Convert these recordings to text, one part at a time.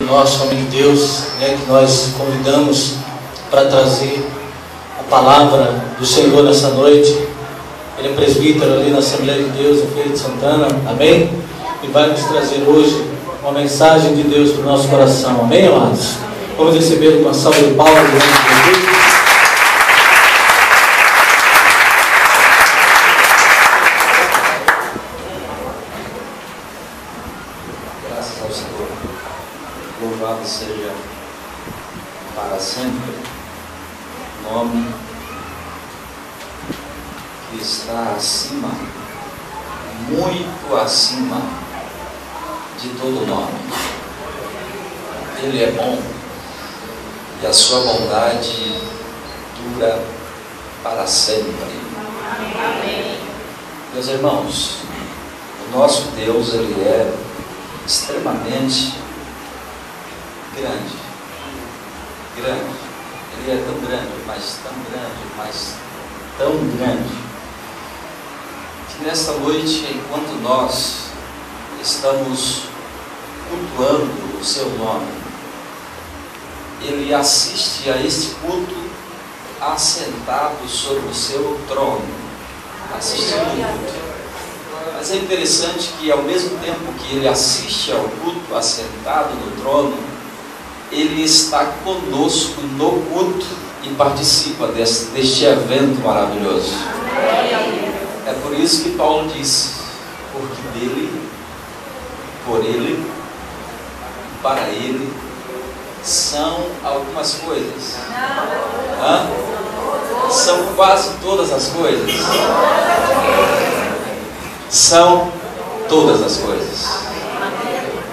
Nosso homem de Deus, que nós convidamos para trazer a palavra do Senhor nessa noite. Ele é presbítero ali na Assembleia de Deus em Feira de Santana, amém? E vai nos trazer hoje uma mensagem de Deus para o nosso coração, amém, amados? Vamos receber uma salva de palmas diante de Jesus. Graças ao Senhor, louvado seja para sempre o nome que está acima, muito acima de todo nome. Ele é bom e a sua bondade dura para sempre. Amém. Meus irmãos, o nosso Deus, Ele é extremamente grande. Ele é tão grande, mas tão grande, que nesta noite, enquanto nós estamos cultuando o seu nome, Ele assiste a este culto assentado sobre o seu trono, assistindo o culto. Mas é interessante que, ao mesmo tempo que Ele assiste ao culto assentado no trono, Ele está conosco no culto e participa deste evento maravilhoso. É por isso que Paulo disse: porque dele, por ele, para ele, são algumas coisas. São quase todas as coisas. São todas as coisas.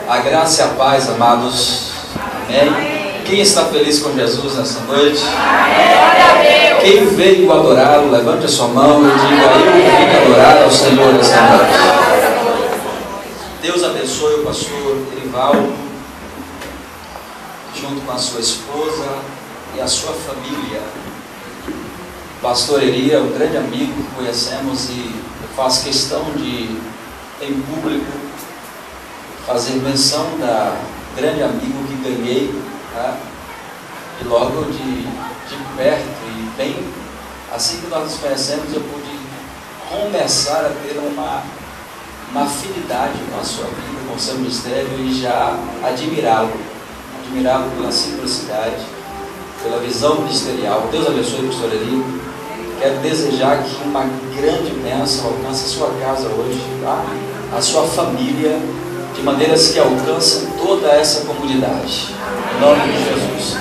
A graça e a paz, amados. Amém. Quem está feliz com Jesus nessa noite? Quem veio adorá-lo, levante a sua mão e diga: eu vim adorar ao Senhor nesta noite. Deus abençoe o pastor Erivaldo, junto com a sua esposa e a sua família. O pastor Eri é um grande amigo que conhecemos e faço questão de, em público, fazer menção da grande amigo que ganhei, tá? E logo de perto, e bem assim que nós nos conhecemos, eu pude começar a ter uma afinidade com a sua vida, com o seu ministério, e já admirá-lo pela simplicidade, pela visão ministerial. Deus abençoe o pastor Eli. Quero desejar que uma grande bênção alcance a sua casa hoje, tá? A sua família, de maneiras que alcancem toda essa comunidade. Em nome de Jesus.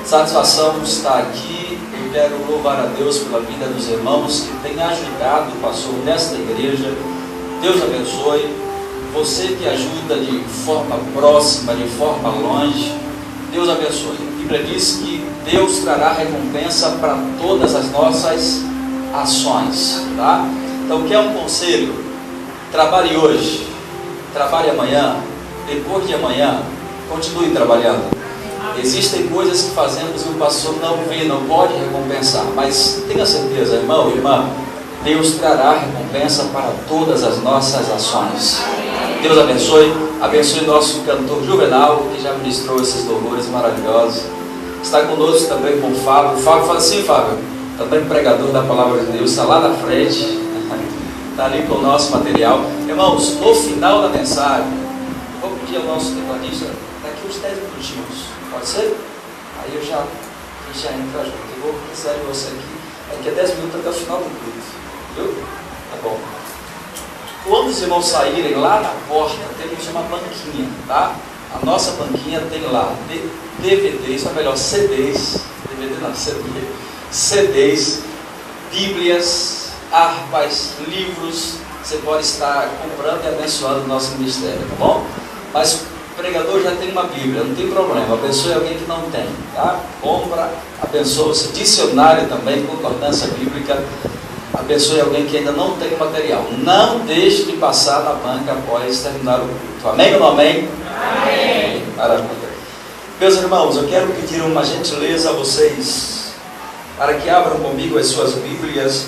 Satisfação estar aqui. Eu quero louvar a Deus pela vida dos irmãos que têm ajudado o pastor nesta igreja. Deus abençoe. Você que ajuda de forma próxima, de forma longe, Deus abençoe. A Bíblia diz que Deus trará recompensa para todas as nossas ações, tá? Então, quer um conselho? Trabalhe hoje, trabalhe amanhã, depois de amanhã, continue trabalhando. Existem coisas que fazemos e o pastor não vê, não pode recompensar, mas tenha certeza, irmão e irmã, Deus trará recompensa para todas as nossas ações. Deus abençoe. Abençoe nosso cantor Juvenal, que já ministrou esses louvores maravilhosos. Está conosco também com o Fábio. Fábio, fala assim, Fábio, também pregador da palavra de Deus, está lá na frente, está ali com o nosso material. Irmãos, no final da mensagem, eu vou pedir ao nosso tecladista daqui uns 10 minutinhos, pode ser? Aí eu já entro junto. Eu vou precisar de você aqui, daqui a 10 minutos até o final do culto, viu? Tá bom. Quando os irmãos saírem, lá na porta temos uma banquinha, tá? A nossa banquinha tem lá DVDs, ou melhor, CDs, DVD não, CDs, Bíblias, harpas, livros. Você pode estar comprando e abençoando o nosso ministério, tá bom? Mas o pregador já tem uma Bíblia, não tem problema, abençoe alguém que não tem, tá? Compra, abençoa-se. Dicionário também, concordância bíblica. Abençoe alguém que ainda não tem material. Não deixe de passar na banca após terminar o culto. Amém ou não amém? Amém. Maravilha. Meus irmãos, eu quero pedir uma gentileza a vocês para que abram comigo as suas Bíblias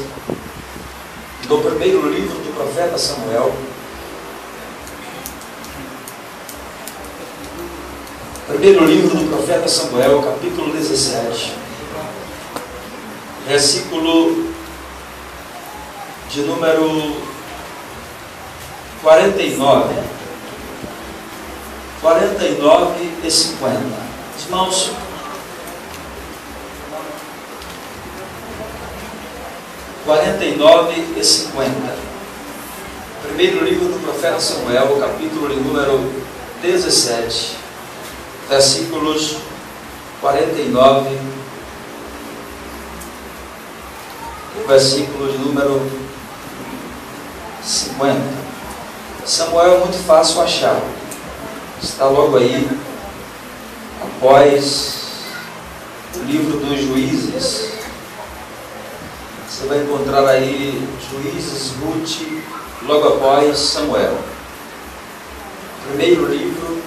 do primeiro livro do profeta Samuel. Primeiro livro do profeta Samuel, capítulo 17, versículo de número 49 e 50. Irmãos, e 50. Primeiro livro do profeta Samuel, capítulo de número 17, versículos 49 e o versículo de número 50. Samuel é muito fácil achar. Está logo aí, após o livro dos Juízes. Você vai encontrar aí Juízes, Ruth, logo após Samuel. Primeiro livro,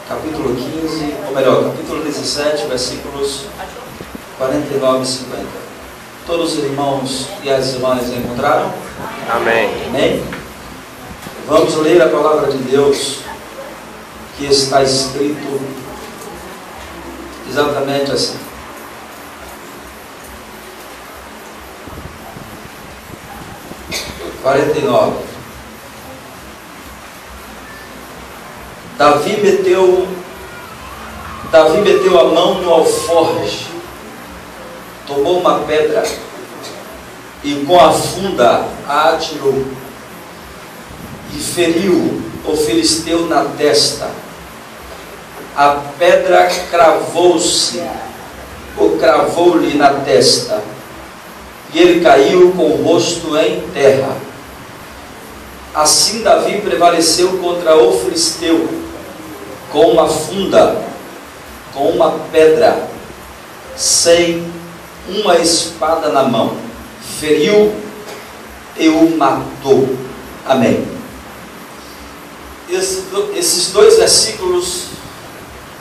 capítulo 15, ou melhor, capítulo 17, versículos 49 e 50. Todos os irmãos e as irmãs encontraram? Amém. Amém? Vamos ler a palavra de Deus, que está escrito exatamente assim. Davi meteu a mão no alforje, tomou uma pedra e com a funda a atirou e feriu o filisteu na testa. A pedra cravou-lhe na testa, e ele caiu com o rosto em terra. Assim Davi prevaleceu contra o filisteu, com uma funda, com uma pedra, sem uma espada na mão. Feriu e o matou. Amém. Esses dois versículos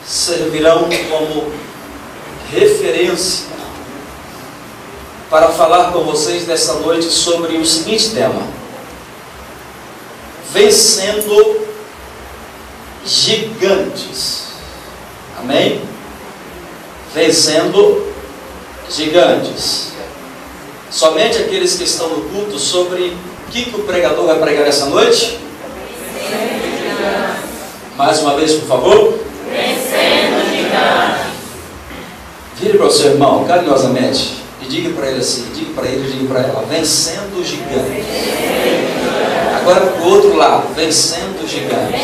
servirão como referência para falar com vocês nessa noite sobre o seguinte tema: vencendo gigantes. Amém? Vencendo gigantes. Somente aqueles que estão no culto, sobre o que o pregador vai pregar essa noite? Mais uma vez, por favor. Vencendo gigantes. Vire para o seu irmão carinhosamente e diga para ele assim, diga para ela: vencendo gigantes. Agora para o outro lado: vencendo gigantes.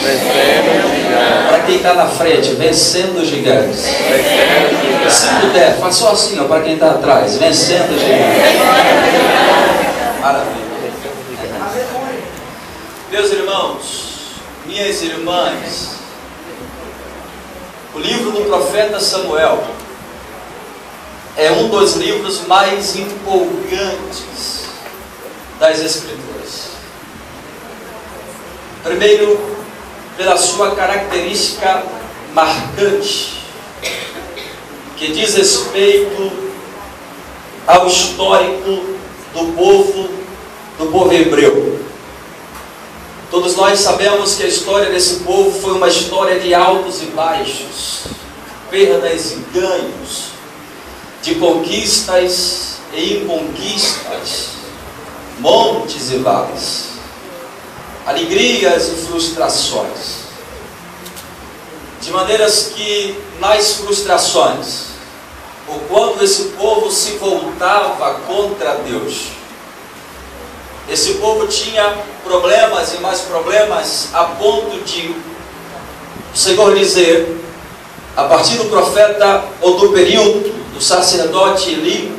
Para quem está na frente: vencendo gigantes. Se puder, faz só assim, ó, para quem está atrás: vencendo gigantes. Maravilha. Meus irmãos, minhas irmãs, o livro do profeta Samuel é um dos livros mais empolgantes das Escrituras. Primeiro, pela sua característica marcante, que diz respeito ao histórico do povo hebreu. Todos nós sabemos que a história desse povo foi uma história de altos e baixos, perdas e ganhos, de conquistas e inconquistas, montes e vales, alegrias e frustrações. De maneiras que, nas frustrações, o quanto esse povo se voltava contra Deus. Esse povo tinha problemas e mais problemas, a ponto de o Senhor dizer, a partir do profeta ou do período do sacerdote Eli,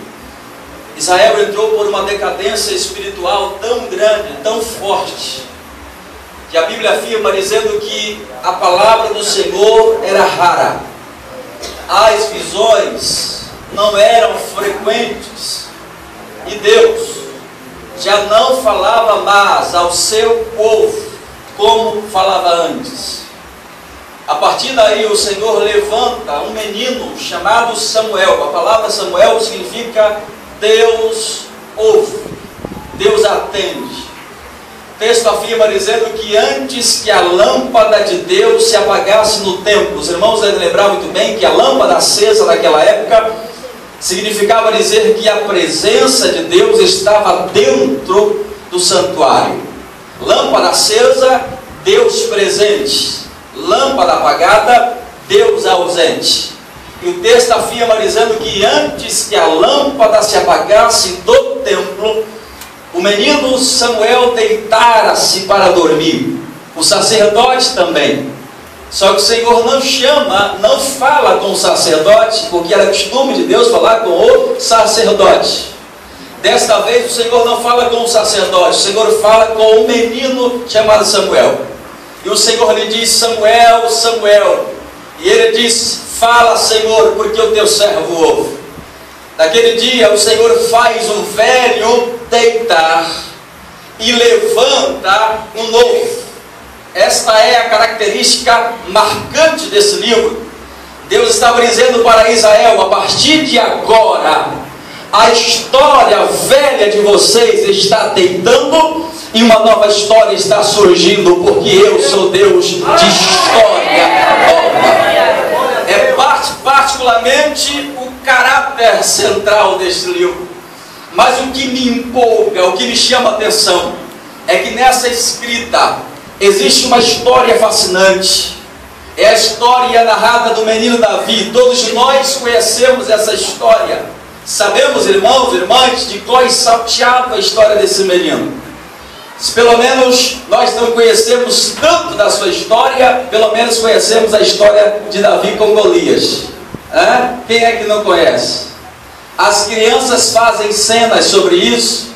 Israel entrou por uma decadência espiritual tão grande, tão forte, que a Bíblia afirma dizendo que a palavra do Senhor era rara, as visões não eram frequentes, e Deus já não falava mais ao seu povo como falava antes. A partir daí o Senhor levanta um menino chamado Samuel. A palavra Samuel significa Deus ouve, Deus atende. texto afirma dizendo que antes que a lâmpada de Deus se apagasse no templo, os irmãos devem lembrar muito bem que a lâmpada acesa naquela época significava dizer que a presença de Deus estava dentro do santuário. Lâmpada acesa, Deus presente. Lâmpada apagada, Deus ausente. E o texto afirma dizendo que antes que a lâmpada se apagasse do templo, o menino Samuel deitara-se para dormir. O sacerdote também. Só que o Senhor não chama, não fala com o sacerdote, porque era costume de Deus falar com o sacerdote. Desta vez o Senhor não fala com o sacerdote, o Senhor fala com o menino chamado Samuel. E o Senhor lhe diz: Samuel, Samuel. E ele diz: fala, Senhor, porque o teu servo ouve. Naquele dia o Senhor faz o velho deitar e levanta o novo. Esta é a característica marcante desse livro. Deus estava dizendo para Israel: a partir de agora, a história velha de vocês está deitando e uma nova história está surgindo, porque eu sou Deus de história nova. É particularmente o caráter central deste livro. Mas o que me empolga, o que me chama a atenção, é que nessa escrita existe uma história fascinante. É a história narrada do menino Davi. Todos nós conhecemos essa história. Sabemos, irmãos e irmãs, de cor e salteado a história desse menino. Se pelo menos nós não conhecemos tanto da sua história, pelo menos conhecemos a história de Davi com Golias. Quem é que não conhece? As crianças fazem cenas sobre isso,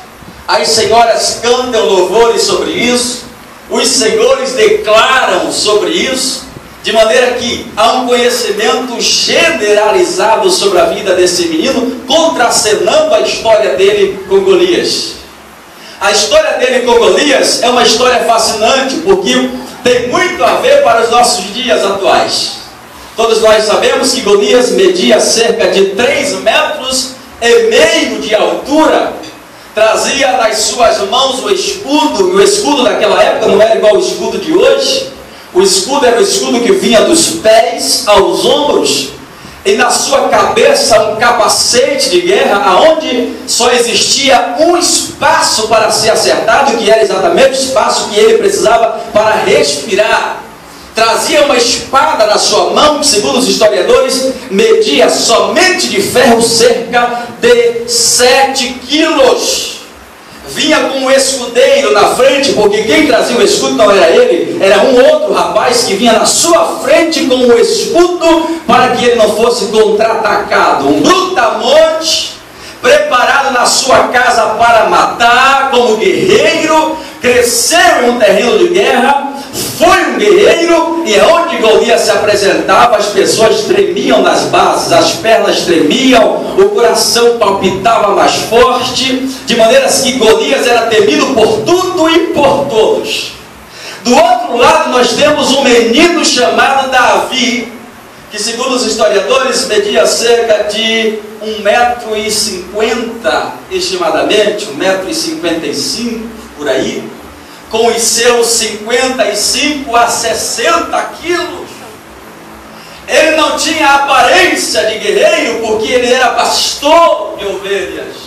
as senhoras cantam louvores sobre isso, os senhores declaram sobre isso, de maneira que há um conhecimento generalizado sobre a vida desse menino, contracenando a história dele com Golias. A história dele com Golias é uma história fascinante, porque tem muito a ver para os nossos dias atuais. Todos nós sabemos que Golias media cerca de 3,5 metros de altura, trazia nas suas mãos o escudo, e o escudo daquela época não era igual ao escudo de hoje. O escudo era o escudo que vinha dos pés aos ombros, e na sua cabeça um capacete de guerra, aonde só existia um espaço para ser acertado, que era exatamente o espaço que ele precisava para respirar. Trazia uma espada na sua mão, que segundo os historiadores, media somente de ferro cerca de 7 quilos. Vinha com um escudeiro na frente, porque quem trazia o escudo não era ele, era um outro rapaz que vinha na sua frente com o escudo, para que ele não fosse contra-atacado. Um brutamonte, preparado na sua casa para matar, como guerreiro, cresceu em um terreno de guerra, foi um guerreiro, e onde Golias se apresentava, as pessoas tremiam nas bases, as pernas tremiam, o coração palpitava mais forte, de maneira que Golias era temido por tudo e por todos. Do outro lado nós temos um menino chamado Davi, que segundo os historiadores media cerca de 1,50 m, estimadamente, 1,55 m, por aí, com os seus 55 a 60 quilos. Ele não tinha aparência de guerreiro, porque ele era pastor de ovelhas.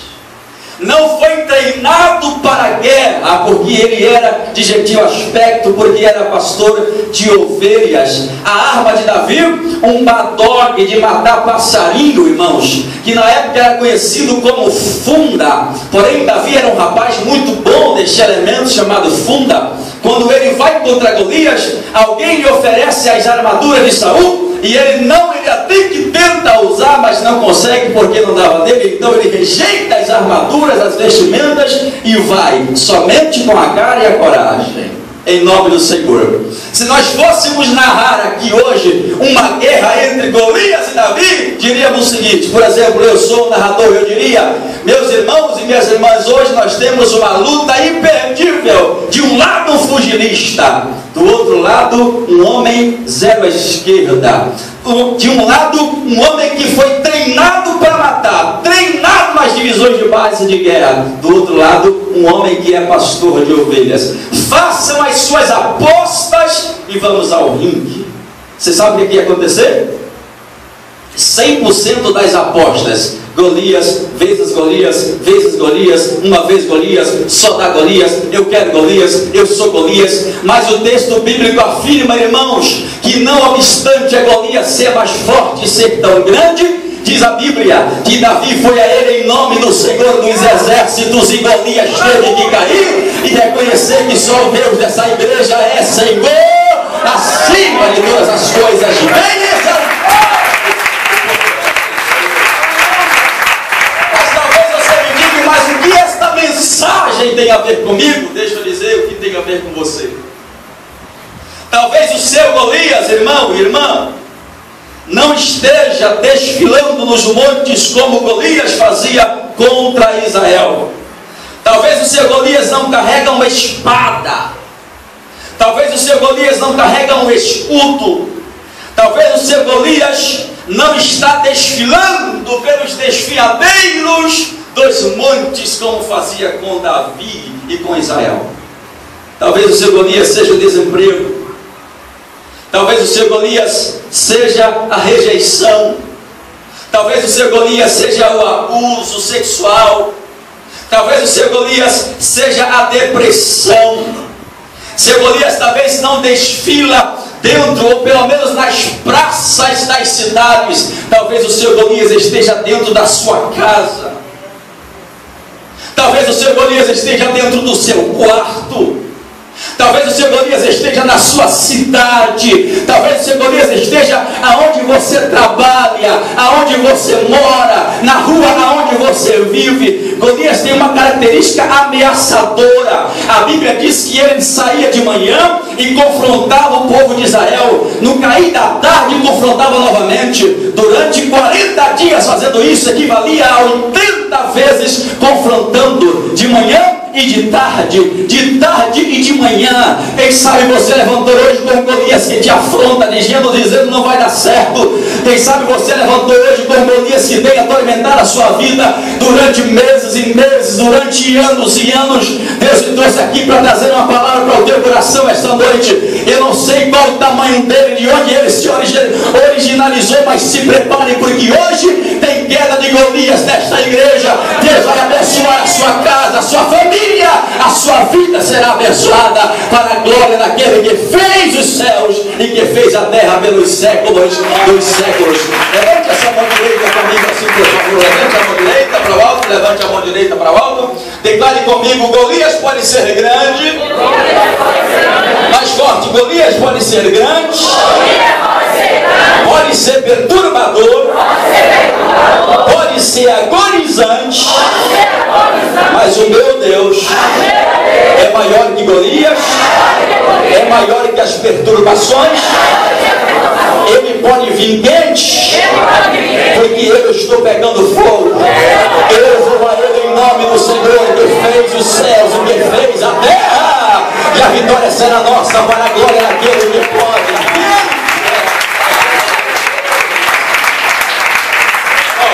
Não foi treinado para a guerra, porque ele era de gentil aspecto, porque era pastor de ovelhas. A arma de Davi, um badogue de matar passarinho, irmãos, que na época era conhecido como funda. Porém, Davi era um rapaz muito bom deste elemento chamado funda. Quando ele vai contra Golias, alguém lhe oferece as armaduras de Saul, e ele até que tenta usar, mas não consegue, porque não dava dele. Então ele rejeita as armaduras, as vestimentas, e vai somente com a cara e a coragem, em nome do Senhor. Se nós fôssemos narrar aqui hoje uma guerra entre Golias e Davi, diríamos o seguinte, por exemplo, eu sou um narrador, eu diria: meus irmãos e minhas irmãs, hoje nós temos uma luta imperdível. De um lado um pugilista, do outro lado um homem zero à esquerda. De um lado um homem que foi treinado para matar, treinado, mas divisões de base de guerra. Do outro lado, um homem que é pastor de ovelhas. Façam as suas apostas e vamos ao ringue. Você sabe o que ia acontecer? 100% das apostas. Golias, vezes Golias, vezes Golias, uma vez Golias, só dá Golias, eu quero Golias, eu sou Golias. Mas o texto bíblico afirma, irmãos, que não obstante a Golias ser mais forte e ser tão grande, diz a Bíblia que Davi foi a ele em nome do Senhor dos exércitos, e Golias teve que cair e reconhecer que só o Deus dessa igreja é Senhor acima de todas as coisas. Vem essa. Mas o que esta mensagem tem a ver comigo? Deixa eu dizer o que tem a ver com você. Talvez o seu Golias, irmão e irmã, não esteja desfilando nos montes como Golias fazia contra Israel. Talvez o seu Golias não carrega uma espada. Talvez o seu Golias não carrega um escudo. Talvez o seu Golias não está desfilando pelos desfiadeiros dos montes como fazia com Davi e com Israel. Talvez o seu Golias seja o desemprego. Talvez o seu Golias seja a rejeição. Talvez o seu Golias seja o abuso sexual. Talvez o seu Golias seja a depressão. Seu Golias talvez não desfila dentro, ou pelo menos nas praças das cidades. Talvez o seu Golias esteja dentro da sua casa. Talvez o seu Golias esteja dentro do seu quarto. Talvez o seu Golias esteja na sua cidade. Talvez o seu Golias esteja aonde você trabalha, aonde você mora, na rua aonde você vive. Golias tem uma característica ameaçadora. A Bíblia diz que ele saía de manhã e confrontava o povo de Israel. No cair da tarde confrontava novamente. Durante 40 dias fazendo isso, equivalia a 80 vezes confrontando, de manhã e de tarde e de manhã. Quem sabe você levantou hoje com Golias que te afronta, dizendo não vai dar certo. Quem sabe você levantou hoje com Golias que vem atormentar a sua vida durante meses e meses, durante anos e anos. Deus te trouxe aqui para trazer uma palavra para o teu coração esta noite. Eu não sei qual o tamanho dele, de onde ele se originalizou, mas se prepare, porque hoje tem queda de Golias nesta igreja. Deus vai abençoar a sua casa, a sua família. A sua vida será abençoada para a glória daquele que fez os céus e que fez a terra pelos séculos dos séculos. Levante essa mão direita comigo assim, por favor. Levante a mão direita para o alto. Levante a mão direita para o alto. Declare comigo: Golias pode ser grande. Mais forte: Golias pode ser grande. Pode ser perturbador. Pode ser agonizante. Mas o meu Deus é maior que Golias, é maior que as perturbações. Ele pode vir quente, porque eu estou pegando fogo. Eu vou a ele em nome do Senhor que fez os céus e que fez a terra, e a vitória será nossa para a glória daquele que pode.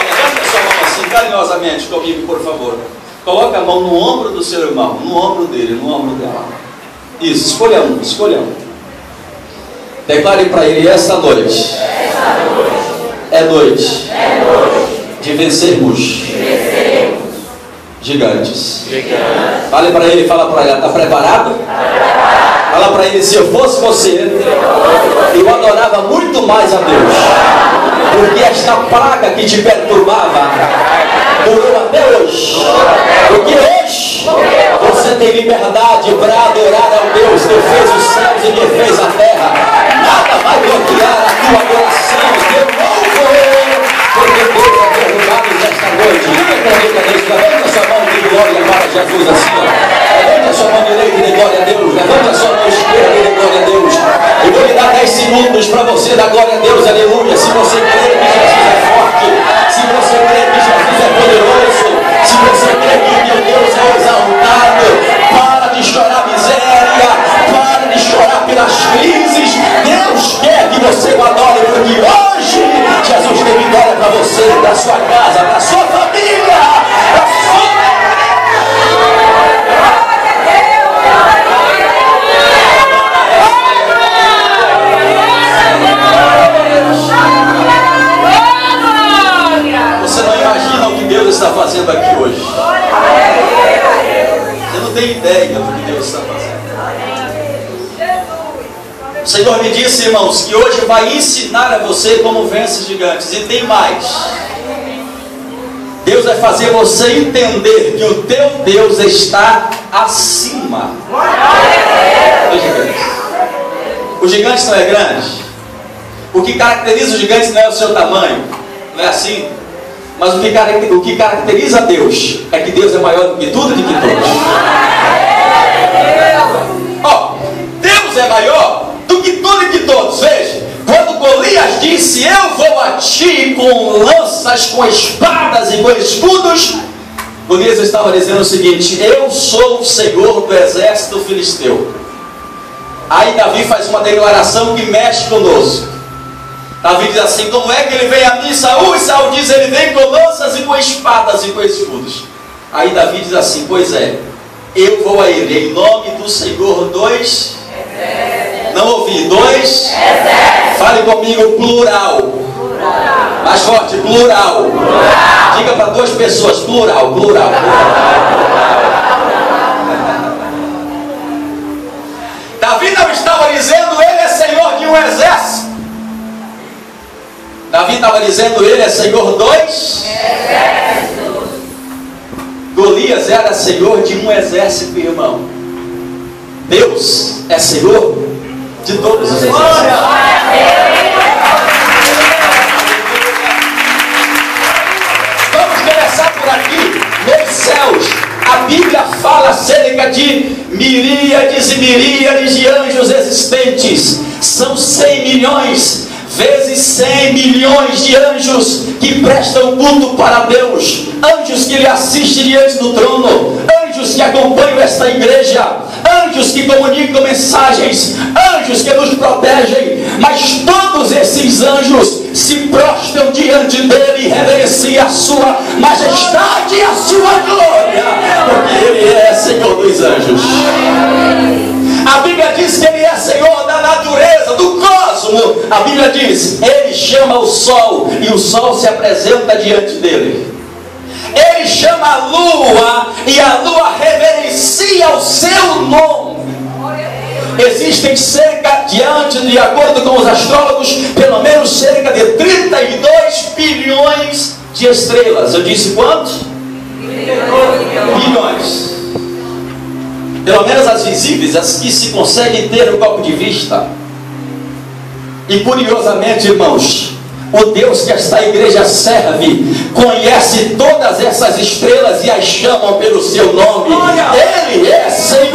Levanta sua mão assim carinhosamente comigo, por favor. Coloca a mão no ombro do seu irmão, no ombro dele, no ombro dela. Isso, escolha um, escolha um. Declare para ele: esta noite é noite de vencermos gigantes. Fale para ele, fala para ela: está preparado? Fala para ele: se eu fosse você, eu adorava muito mais a Deus, porque esta praga que te perturbava durou até hoje. Porque hoje você tem liberdade para adorar ao Deus que fez os céus e que fez a terra. Nada vai bloquear a tua adoração. Eu não vou, porque Deus é derrubado nesta noite. Levanta a sua mão de glória para Jesus assim. Levanta a sua mão direita de glória a Deus. Levanta a sua mão esquerda de glória a Deus. Eu vou lhe dar 10 segundos para você dar glória a Deus. Aleluia. Se você crê que Jesus é forte, se você crê que Jesus é poderoso, se você crê que meu Deus é exaltado, para de chorar miséria, para de chorar pelas crises. Deus quer que você o adore, porque hoje Jesus tem vitória para você, para sua casa, para sua família, para me disse, irmãos, que hoje vai ensinar a você como vence os gigantes. E tem mais. Deus vai fazer você entender que o teu Deus está acima dos gigantes. Os gigantes não é grande. O que caracteriza os gigantes não é o seu tamanho. Não é assim. Mas o que caracteriza Deus é que Deus é maior do que tudo e do que todos. Deus é maior do que tudo e que todos. Veja, quando Golias disse: eu vou a ti com lanças, com espadas e com escudos, Golias estava dizendo o seguinte: eu sou o Senhor do exército filisteu. Aí Davi faz uma declaração que mexe conosco. Davi diz assim: como é que ele vem a mim, Saul? E Saul diz: ele vem com lanças e com espadas e com escudos. Aí Davi diz assim: pois é, eu vou a ele em nome do Senhor dos... Não ouvi, dois? Fale comigo, plural. Mais forte, plural. Diga para duas pessoas, plural. Davi não estava dizendo: ele é senhor de um exército. Davi estava dizendo: ele é senhor dos exércitos. Golias era senhor de um exército, irmão. Deus é senhor de todos os exércitos. Vamos começar por aqui. Nos céus, a Bíblia fala acerca de miríades e miríades de anjos existentes. São 100 milhões vezes 100 milhões de anjos que prestam culto para Deus, anjos que lhe assistem diante do trono, anjos que acompanham esta igreja, anjos que comunicam mensagens, anjos que nos protegem. Mas todos esses anjos se prostram diante dele e reverenciam a sua majestade e a sua glória, porque ele é Senhor dos anjos. A Bíblia diz que ele é Senhor da natureza, do cosmo. A Bíblia diz: ele chama o sol e o sol se apresenta diante dele. Ele chama a lua e a lua reverencia o seu nome. Existem cerca, de acordo com os astrólogos, pelo menos cerca de 32 bilhões de estrelas. Eu disse quantos? Bilhões. Pelo menos as visíveis, as que se conseguem ter no campo de vista. E curiosamente, irmãos, o Deus que esta igreja serve conhece todas essas estrelas e as chamam pelo seu nome. Ele é Senhor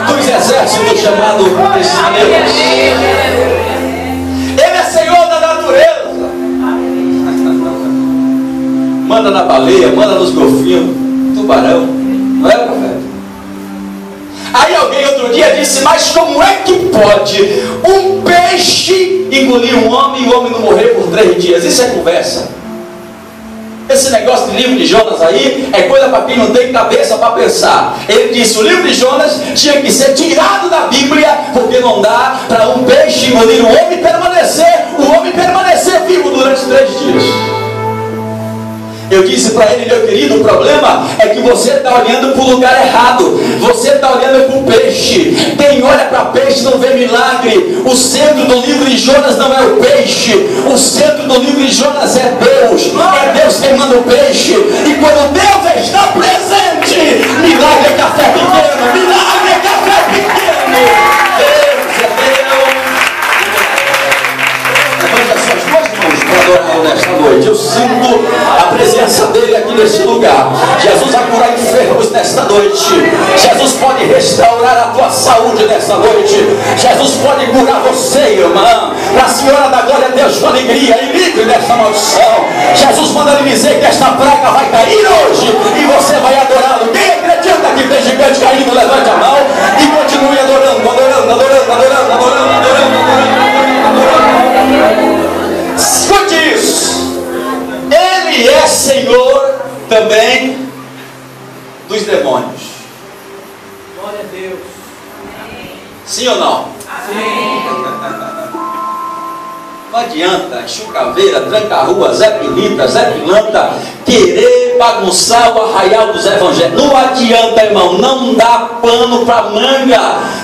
dos exércitos, chamado estrelas. Ele é Senhor da natureza. Manda na baleia, manda nos golfinhos, tubarão. Não é, profeta? Aí alguém outro dia disse: mas como é que pode um peixe engolir um homem e o homem não morrer por 3 dias? Isso é conversa. Esse negócio de livro de Jonas aí é coisa para quem não tem cabeça para pensar. Ele disse: o livro de Jonas tinha que ser tirado da Bíblia, porque não dá para um peixe engolir um homem e o homem permanecer vivo durante 3 dias. Eu disse para ele: meu querido, o problema é que você está olhando para o lugar errado. Você está olhando para o peixe. Quem olha para peixe não vê milagre. O centro do livro de Jonas não é o peixe. O centro do livro de Jonas é Deus. É Deus quem manda o peixe. E quando Deus está presente, milagre é café pequeno. Milagre é café pequeno. Deus é Deus. Levante as suas duas mãos para adorar nesta noite. Eu sinto a presença dele aqui neste lugar. Jesus vai curar enfermos nesta noite. Jesus pode restaurar a tua saúde nesta noite. Jesus pode curar você, irmã. Para a Senhora da Glória, Deus com alegria e livre desta maldição. Jesus manda lhe dizer que esta praga vai cair hoje e você vai adorá-lo. Quem acredita que tem gigante caindo, levante a mão e continue adorando, adorando, adorando, adorando, adorando, adorando, adorando. Escute isso. Ele é Senhor também dos demônios. Glória a Deus. Sim ou não? Sim. Não adianta chucaveira, tranca-rua, Zé Pilita, Zé Pilanta querer bagunçar o arraial dos evangelhos. Não adianta, irmão, não dá pano para manga.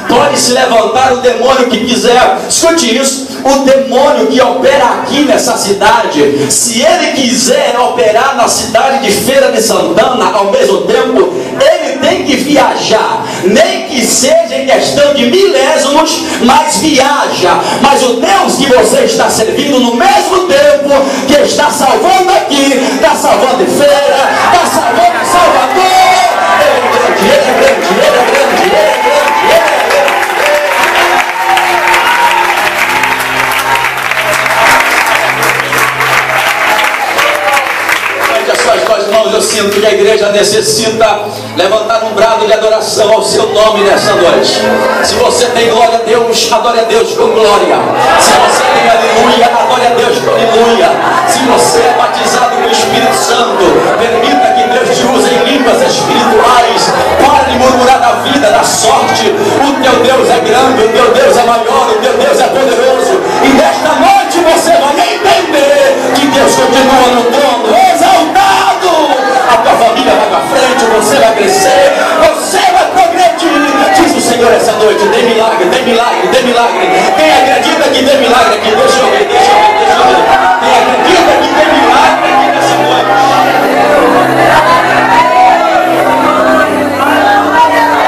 Pode se levantar o demônio que quiser. Escute isso, o demônio que opera aqui nessa cidade, se ele quiser operar na cidade de Feira de Santana ao mesmo tempo, ele tem que viajar, nem que seja em questão de milésimos, mas viaja. Mas o Deus que você está servindo, no mesmo tempo que está salvando aqui, está salvando em Feira, está salvando em Salvador, ele é grande, ele é grande, ele é grande, ele é grande, ele é grande. Irmãos, eu sinto que a igreja necessita levantar um brado de adoração ao seu nome nessa noite. Se você tem glória a Deus, adore a Deus com glória. Se você tem aleluia, adore a Deus com aleluia. Se você é batizado com o Espírito Santo, permita que Deus te use em línguas espirituais. Para de murmurar da vida, da sorte. O teu Deus é grande, o teu Deus é maior, o teu Deus é poderoso. E nesta noite você vai entender que Deus continua no trono, exaltado. A tua família vai para frente, você vai crescer, você vai progredir. Diz o Senhor essa noite: dê milagre, dê milagre, dê milagre. Quem acredita que dê milagre aqui? Deixa eu ver, deixa eu ver, deixa eu ver. Quem acredita que dê milagre aqui nessa noite?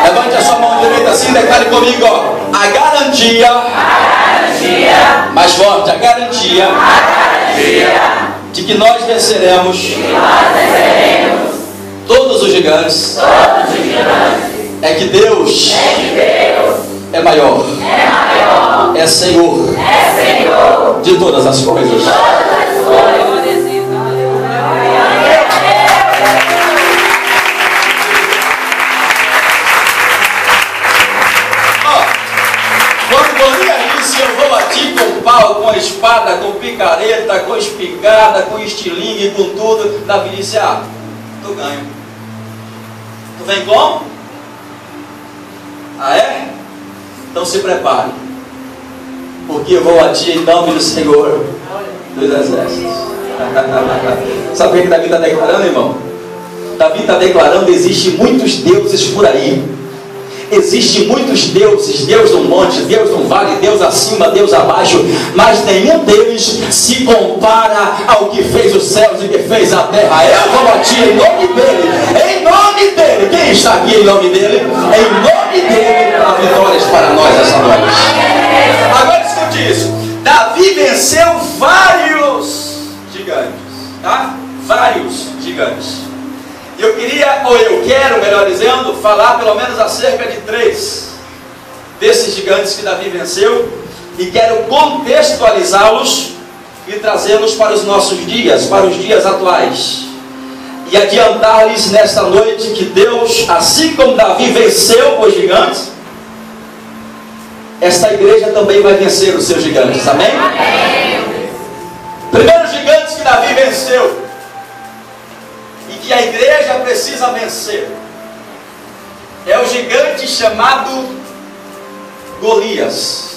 Levante a sua mão direita assim, declare comigo, ó. A garantia, mais forte, a garantia de que nós venceremos todos os gigantes, é que Deus é maior, é Senhor de todas as coisas. Com pau, com espada, com picareta, com espingarda, com estilingue, com tudo. Davi disse: ah, tu ganha. Tu vem como? Ah, é? Então se prepare, porque eu vou a ti em nome do Senhor dos Exércitos. Sabe o que Davi está declarando, irmão? Davi está declarando: existem muitos deuses por aí. Existem muitos deuses, Deus no monte, Deus no vale, Deus acima, Deus abaixo, mas nenhum deles se compara ao que fez os céus e que fez a terra. Eu vou a ti em nome dele, em nome dele. Quem está aqui em nome dele? Em nome dele, há vitórias para nós essa noite. Agora escute isso: Davi venceu vários gigantes, tá? Vários gigantes. Eu queria, ou eu quero, melhor dizendo, falar pelo menos acerca de 3 desses gigantes que Davi venceu, e quero contextualizá-los e trazê-los para os nossos dias, para os dias atuais, e adiantar-lhes nesta noite que Deus, assim como Davi venceu os gigantes, esta igreja também vai vencer os seus gigantes, amém? Primeiros gigantes que Davi venceu, que a igreja precisa vencer, é o gigante chamado Golias.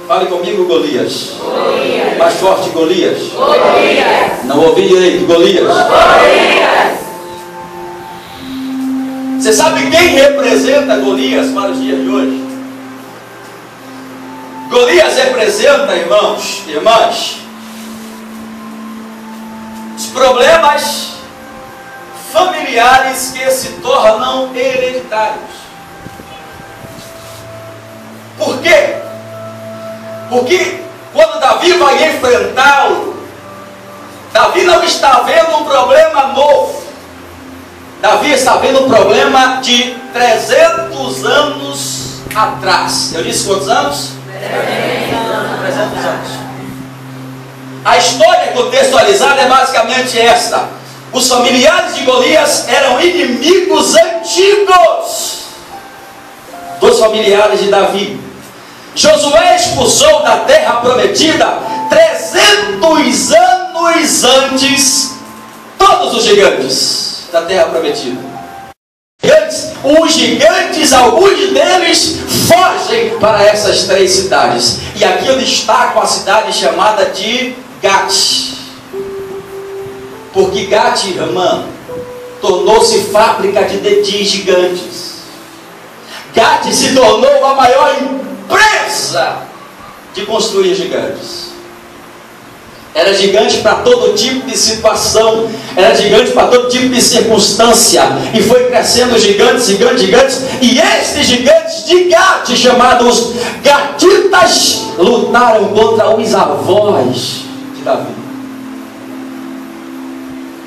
Fale comigo, Golias. Golias. Mais forte, Golias. Golias. Não ouvi direito, Golias. Golias. Você sabe quem representa Golias para os dias de hoje? Golias representa, irmãos, irmãs, os problemas familiares que se tornam hereditários. Por quê? Porque quando Davi vai enfrentá-lo, Davi não está vendo um problema novo. Davi está vendo um problema de 300 anos atrás. Eu disse quantos anos? 300 anos. A história contextualizada é basicamente esta: os familiares de Golias eram inimigos antigos dos familiares de Davi. Josué expulsou da terra prometida 300 anos antes todos os gigantes da terra prometida. Os gigantes, alguns deles fogem para essas 3 cidades. E aqui eu destaco a cidade chamada de Gate. Porque Gate, irmã, tornou-se fábrica de gigantes. Gate se tornou a maior empresa de construir gigantes. Era gigante para todo tipo de situação, era gigante para todo tipo de circunstância, e foi crescendo gigantes, e estes gigantes de Gate, chamados Gatitas, lutaram contra os avós de Davi.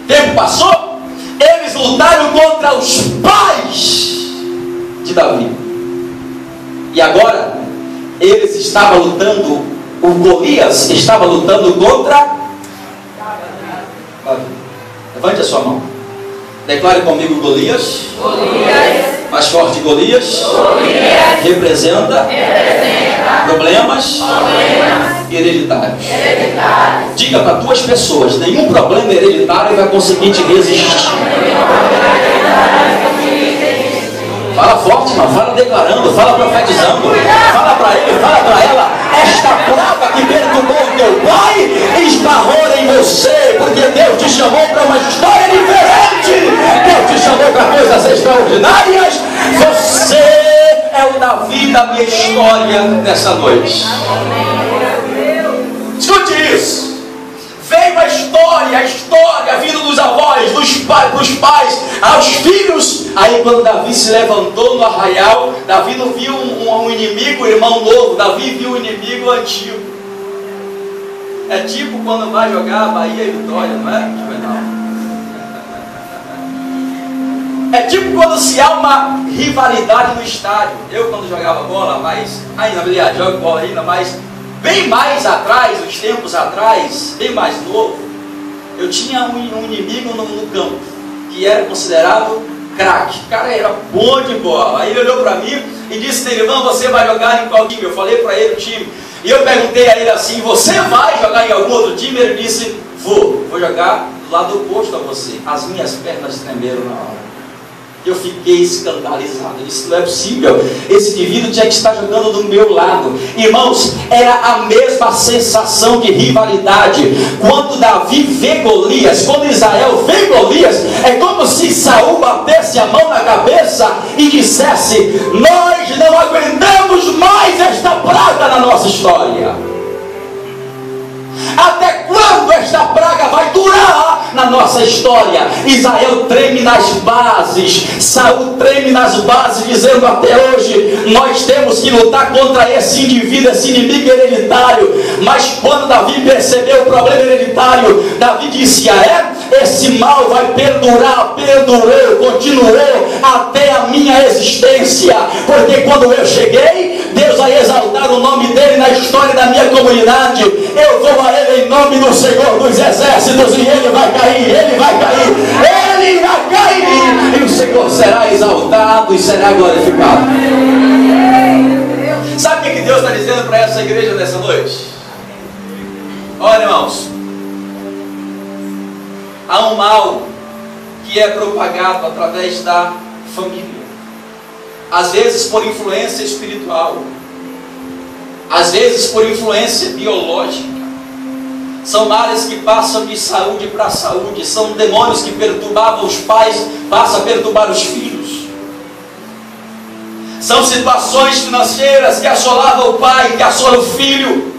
Tempo passou, eles lutaram contra os pais de Davi, e agora eles estavam lutando. O Golias estava lutando contra Davi. Levante a sua mão. Declare comigo: Golias. Mais forte: Golias. Representa problemas hereditários. Diga para duas pessoas: nenhum problema hereditário vai conseguir te resistir. Fala forte, mano. Fala declarando, fala profetizando. Fala para ele, fala para ela. Esta praga que perturbou o teu pai esbarrou em você, porque Deus te chamou para uma história diferente. Deus te chamou para coisas extraordinárias. Você é o Davi da minha história nessa noite. Escute isso. Veio a história vindo dos avós, para os pais, aos filhos. Aí quando Davi se levantou no arraial, Davi não viu um inimigo, irmão novo, Davi viu um inimigo antigo. É tipo quando vai jogar Bahia e Vitória, não é? É tipo quando se há uma rivalidade no estádio. Eu quando jogava bola, mas ainda, aliás, jogo bola ainda, mas bem mais atrás, uns tempos atrás, bem mais novo, eu tinha um inimigo no campo, que era considerado craque. O cara era bom de bola. Aí ele olhou para mim e disse: irmão, você vai jogar em qual time? Eu falei para ele o time. E eu perguntei a ele assim: você vai jogar em algum outro time? Ele disse: vou jogar do lado oposto a você. As minhas pernas tremeram na hora. Eu fiquei escandalizado. Isso não é possível. Esse indivíduo tinha que estar jogando do meu lado. Irmãos, era a mesma sensação de rivalidade. Quando Davi vê Golias, quando Israel vê Golias, é como se Saul batesse a mão na cabeça e dissesse: nós não aguentamos mais esta praga na nossa história. Até quando esta praga vai durar na nossa história? Israel treme nas bases, Saul treme nas bases, dizendo: até hoje nós temos que lutar contra esse indivíduo, esse inimigo hereditário. Mas quando Davi percebeu o problema hereditário, Davi disse: esse mal vai perdurar, perdurou, continuou até a minha existência, porque quando eu cheguei, Deus vai exaltar o nome dele na história da minha comunidade. Eu vou a ele em nome do Senhor dos Exércitos, e ele vai cair, ele vai cair, e o Senhor será exaltado e será glorificado. Sabe o que Deus está dizendo para essa igreja nessa noite? Olha, irmãos, há um mal que é propagado através da família, às vezes por influência espiritual, às vezes por influência biológica. São males que passam de saúde para saúde. São demônios que perturbavam os pais, passam a perturbar os filhos. São situações financeiras que assolavam o pai, que assolam o filho.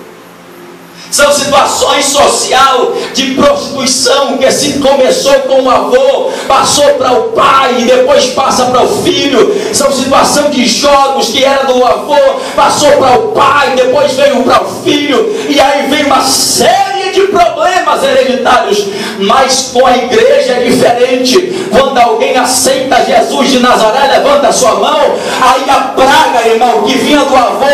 São situações social de prostituição que se começou com o avô, passou para o pai e depois passa para o filho. São situações de jogos que era do avô, passou para o pai, depois veio para o filho, e aí vem uma série de problemas hereditários. Mas com a igreja é diferente. Quando alguém aceita Jesus de Nazaré, levanta a sua mão, aí a praga, irmão, que vinha do avô,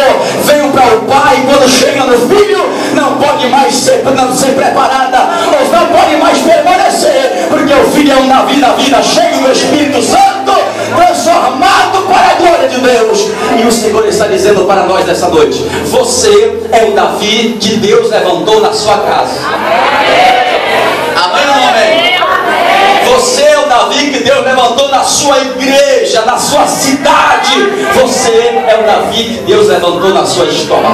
veio para o pai, e quando chega no filho, não pode mais ser preparada, ou não pode mais permanecer, porque o filho é um Davi da vida, cheio do Espírito Santo, transformado para a glória de Deus. E o Senhor está dizendo para nós nessa noite: você é o Davi que Deus levantou na sua casa. Amém ou não amém? Você é o Davi que Deus levantou na sua igreja, na sua cidade. Você é o Davi que Deus levantou na sua história.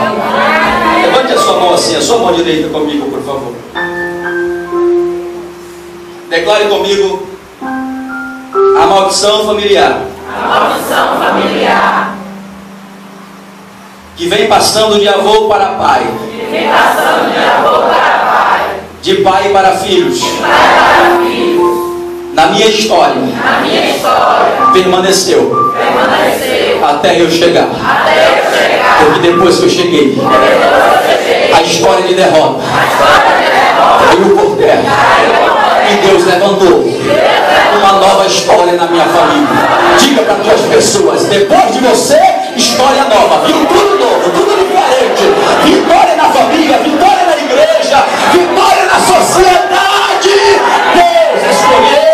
Levante a sua mão assim, a sua mão direita comigo, por favor. Declare comigo: maldição familiar. A maldição familiar. Que vem passando de avô para pai. Que vem passando de avô para pai. De pai para filhos. De pai para filhos. Na minha história. Na minha história. Permaneceu. Permaneceu. Até eu chegar. Até eu chegar. Porque depois que eu cheguei, a história de derrota caiu por terra. E Deus levantou uma nova história na minha família. Diga para duas pessoas: depois de você, história nova. Viu tudo novo, tudo diferente. Vitória na família, vitória na igreja, vitória na sociedade. Deus escolheu.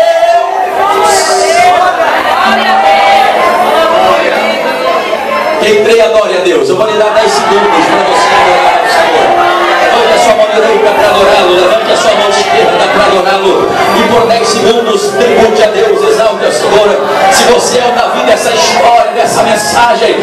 Quem crê, adore a Deus. Eu vou lhe dar 10 segundos para você adorar ao Senhor. Levante a sua mão direita para adorá-lo. Levante a sua mão esquerda para adorá-lo. E por 10 segundos, tribute a Deus, exalte ao Senhor. Se você é o Davi dessa história, dessa mensagem,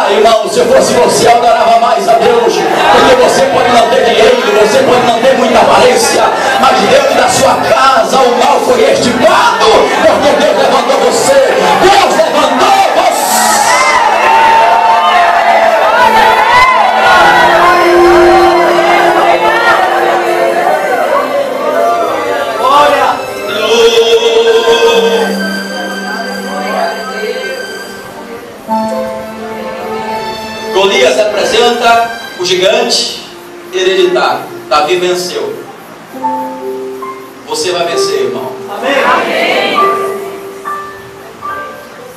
irmão, se eu fosse você, eu adorava mais a Deus. Porque você pode não ter dinheiro, você pode não ter muita aparência, mas dentro da sua casa o mal foi extirpado. Porque Deus levantou você. Deus levantou você. Golias representa o gigante hereditário. Davi venceu. Você vai vencer, irmão. Amém. Amém.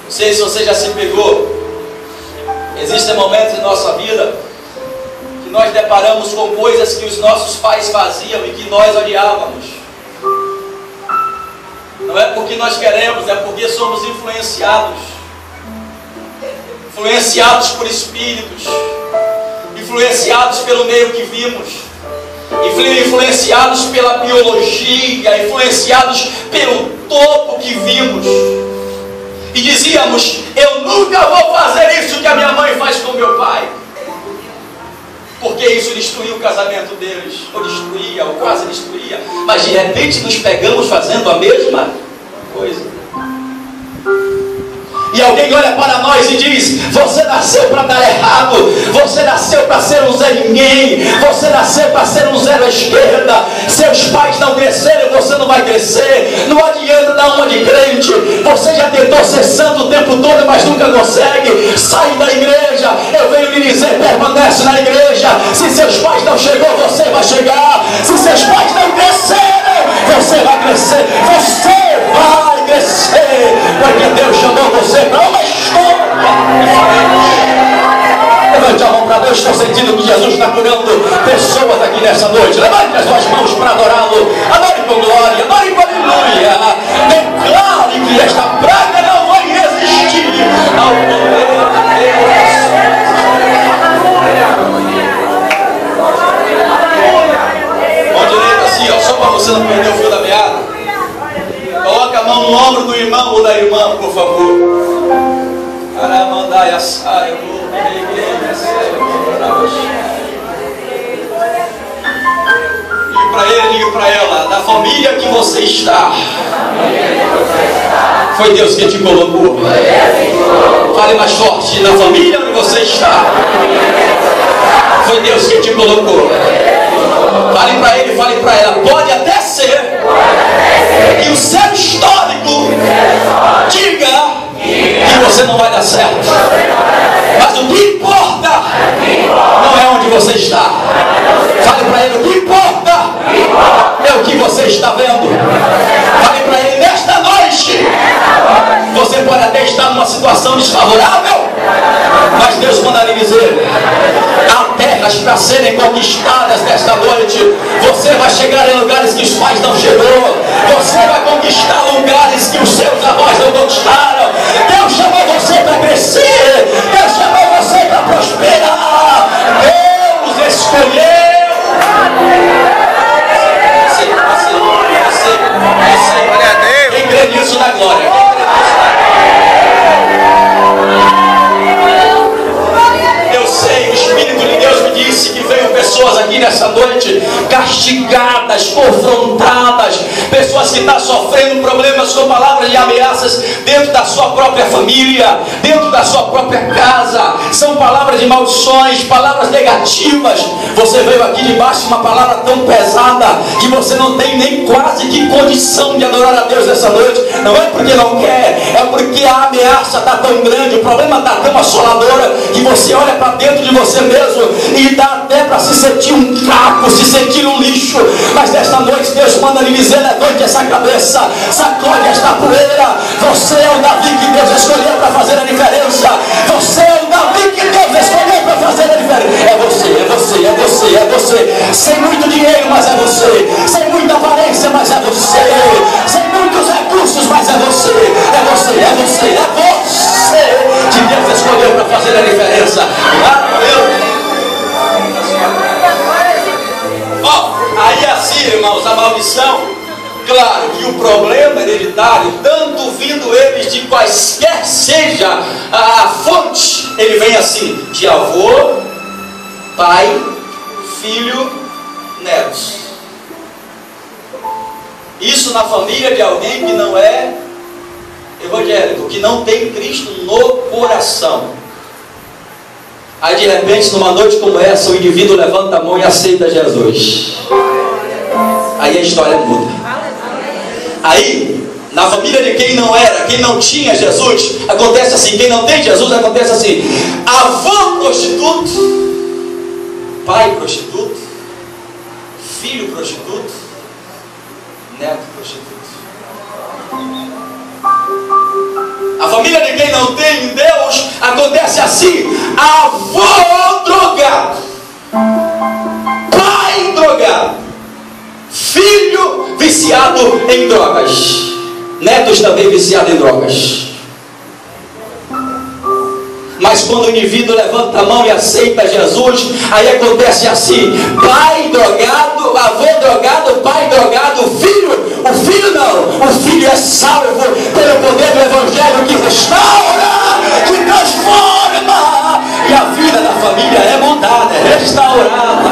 Não sei se você já se pegou. Existem momentos em nossa vida que nós deparamos com coisas que os nossos pais faziam e que nós odiávamos. Não é porque nós queremos, é porque somos influenciados. Influenciados por espíritos, influenciados pelo meio que vimos, influenciados pela biologia, influenciados pelo topo que vimos. E dizíamos: eu nunca vou fazer isso que a minha mãe faz com meu pai, porque isso destruiu o casamento deles, ou destruía, ou quase destruía. Mas de repente nos pegamos fazendo a mesma coisa. E alguém olha para nós e diz: você nasceu para dar errado, você nasceu para ser um Zé Ninguém, você nasceu para ser um zero à esquerda. Seus pais não cresceram, você não vai crescer. Não adianta dar uma de crente. Você já tentou ser santo o tempo todo, mas nunca consegue. Sai da igreja. Eu venho lhe dizer: permanece na igreja. Se seus pais não chegou, você vai chegar. Se seus pais não cresceram, você vai crescer. Você vai crescer, porque Deus chamou você para uma história diferente. Levante a mão para Deus. Estou sentindo que Jesus está curando pessoas aqui nessa noite. Levante as suas mãos para adorá-lo. Adore com glória, adore com aleluia. Declare que esta praga não vai resistir ao poder de Deus. Mão direita assim, só para você não perder o fio da meada. Coloca a mão no ombro do irmão ou da irmã, por favor. Aramandai assai, diga para ele, diga para ela: da família que você está, foi Deus que te colocou. Fale mais forte: na família onde você está, foi Deus que te colocou. Fale para ele, fale para ela: pode até ser que o seu histórico diga que você não vai dar certo, mas o que importa não é onde você está. Fale para ele: o que importa é o que você está vendo. Fale para ele: nesta noite você pode até estar numa situação desfavorável, mas Deus manda lhe dizer: há terras para serem conquistadas nesta noite. Você vai chegar em lugares que os pais não chegou. Você vai conquistar lugares que os seus avós não conquistaram. Deus chamou você para crescer. Deus chamou você para prosperar. Deus escolheu. Quem crê nisso na glória? Eu sei, o Espírito de Deus me disse que veio pessoas aqui nessa noite castigadas, confrontadas, que estão sofrendo problemas com palavras de ameaças dentro da sua própria família, dentro da sua própria casa. São palavras de maldições, palavras negativas. Você veio aqui debaixo de uma palavra tão pesada que você não tem nem quase que condição de adorar a Deus nessa noite. Não é porque não quer, é porque a ameaça está tão grande, o problema está tão assolador, que você olha para dentro de você mesmo e dá até para se sentir um caco, se sentir um lixo. Mas nesta noite Deus manda lhe dizer: levante essa cabeça, sacode esta poeira. Você é o Davi que Deus escolheu para fazer a diferença. Você é o Davi que Deus escolheu para fazer a diferença. É você, é você, é você, é você. Sem muito dinheiro, mas é você. Sem muita aparência, mas é você. Sem muitos recursos, mas é você. É você, é você, é você que Deus escolheu para fazer a diferença. Aí assim, irmãos, a maldição, claro que o problema hereditário, tanto vindo eles de quaisquer seja a fonte, ele vem assim, de avô, pai, filho, netos. Isso na família de alguém que não é evangélico, que não tem Cristo no coração. Aí de repente, numa noite como essa, o indivíduo levanta a mão e aceita Jesus. Aí a história muda. Aí, na família de quem não era, quem não tinha Jesus, acontece assim. Quem não tem Jesus, acontece assim: avô prostituto, pai prostituto, filho prostituto, neto prostituto. A família de quem não tem Deus, acontece assim: avô drogado, pai drogado, filho viciado em drogas, netos também viciados em drogas. Mas quando o indivíduo levanta a mão e aceita Jesus, aí acontece assim: pai drogado, avô drogado, pai drogado, filho. O filho não, o filho é salvo pelo poder do Evangelho que restaura, que transforma, e a vida da família é mudada, é restaurada.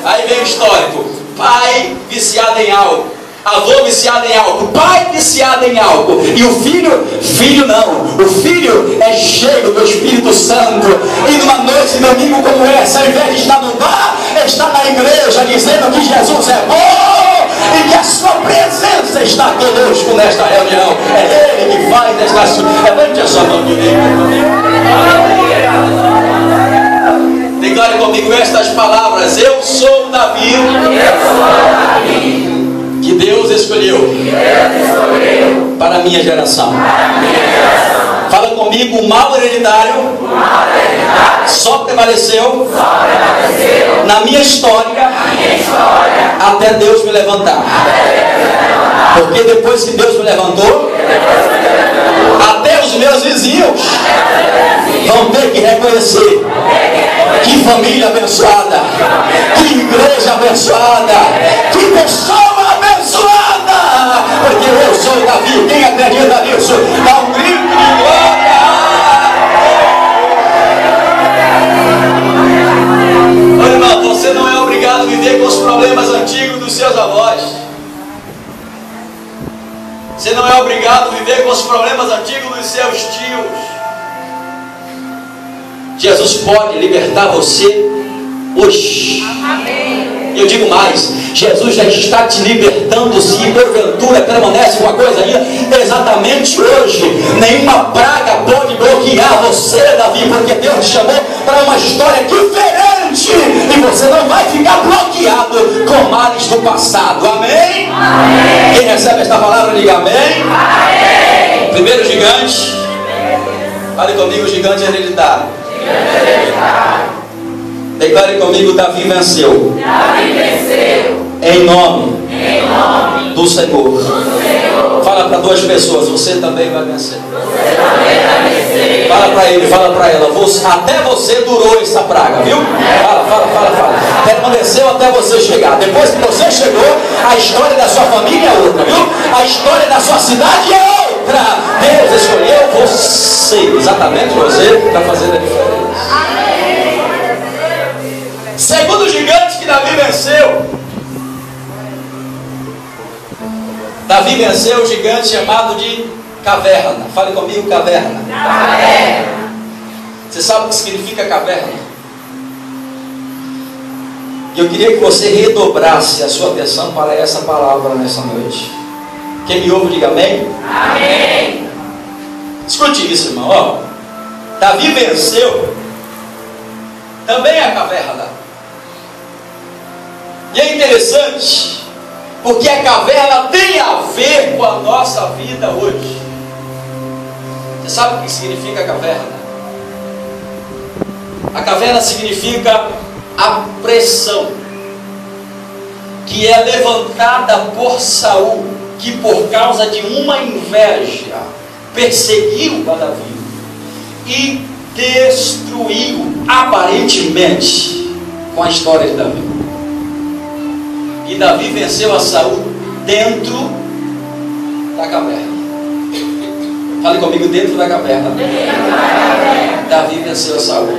Aí vem o histórico: pai viciado em álcool, avô viciado em álcool, pai viciado em álcool. E o filho? Filho não. O filho é cheio do Espírito Santo. E numa noite de domingo como essa, ao invés de estar no bar, está na igreja dizendo que Jesus é bom e que a sua presença está conosco nesta reunião. É Ele que faz esta... Levante a sua mão direita. Declare comigo estas palavras: eu sou Davi. Que Deus escolheu para a minha geração. Fala comigo: o mal hereditário só prevaleceu na minha história até Deus me levantar. Porque depois que Deus me levantou, até os meus vizinhos vão ter que reconhecer: que família abençoada, que igreja abençoada, que pessoa abençoada, porque eu sou Davi. Quem acredita nisso, dá um grito de glória. Ô irmão, você não é obrigado a viver com os problemas antigos dos seus avós. Você não é obrigado a viver com os problemas antigos dos seus tios. Jesus pode libertar você hoje. E eu digo mais: Jesus já está te libertando. Se porventura permanece uma coisa aí, exatamente hoje. Nenhuma praga pode bloquear você, Davi, porque Deus te chamou para uma história diferente, e você não vai ficar bloqueado com males do passado. Amém? Amém. Quem recebe esta palavra, diga amém. Amém. Primeiro gigante, fale comigo: gigante hereditário. Declare comigo: Davi venceu. Davi venceu. Em nome do Senhor. Fala para duas pessoas: você também vai vencer. Você também vai vencer. Fala para ele, fala para ela: até você durou essa praga, viu? Fala. Permaneceu até você chegar. Depois que você chegou, a história da sua família é outra, viu? A história da sua cidade é outra. Deus escolheu você, exatamente você, para fazer a diferença. Segundo gigante que Davi venceu, Davi venceu o gigante chamado de caverna. Fale comigo, caverna. Caverna. Você sabe o que significa caverna? E eu queria que você redobrasse a sua atenção para essa palavra nessa noite. Quem me ouve, diga amém. Amém. Escute isso, irmão. Ó, Davi venceu também a caverna. E é interessante, porque a caverna tem a ver com a nossa vida hoje. Você sabe o que significa a caverna? A caverna significa a pressão que é levantada por Saul, que por causa de uma inveja perseguiu a Davi e destruiu aparentemente com a história de Davi. E Davi venceu a Saul dentro da caverna. Fale comigo, dentro da caverna. Davi venceu a Saul.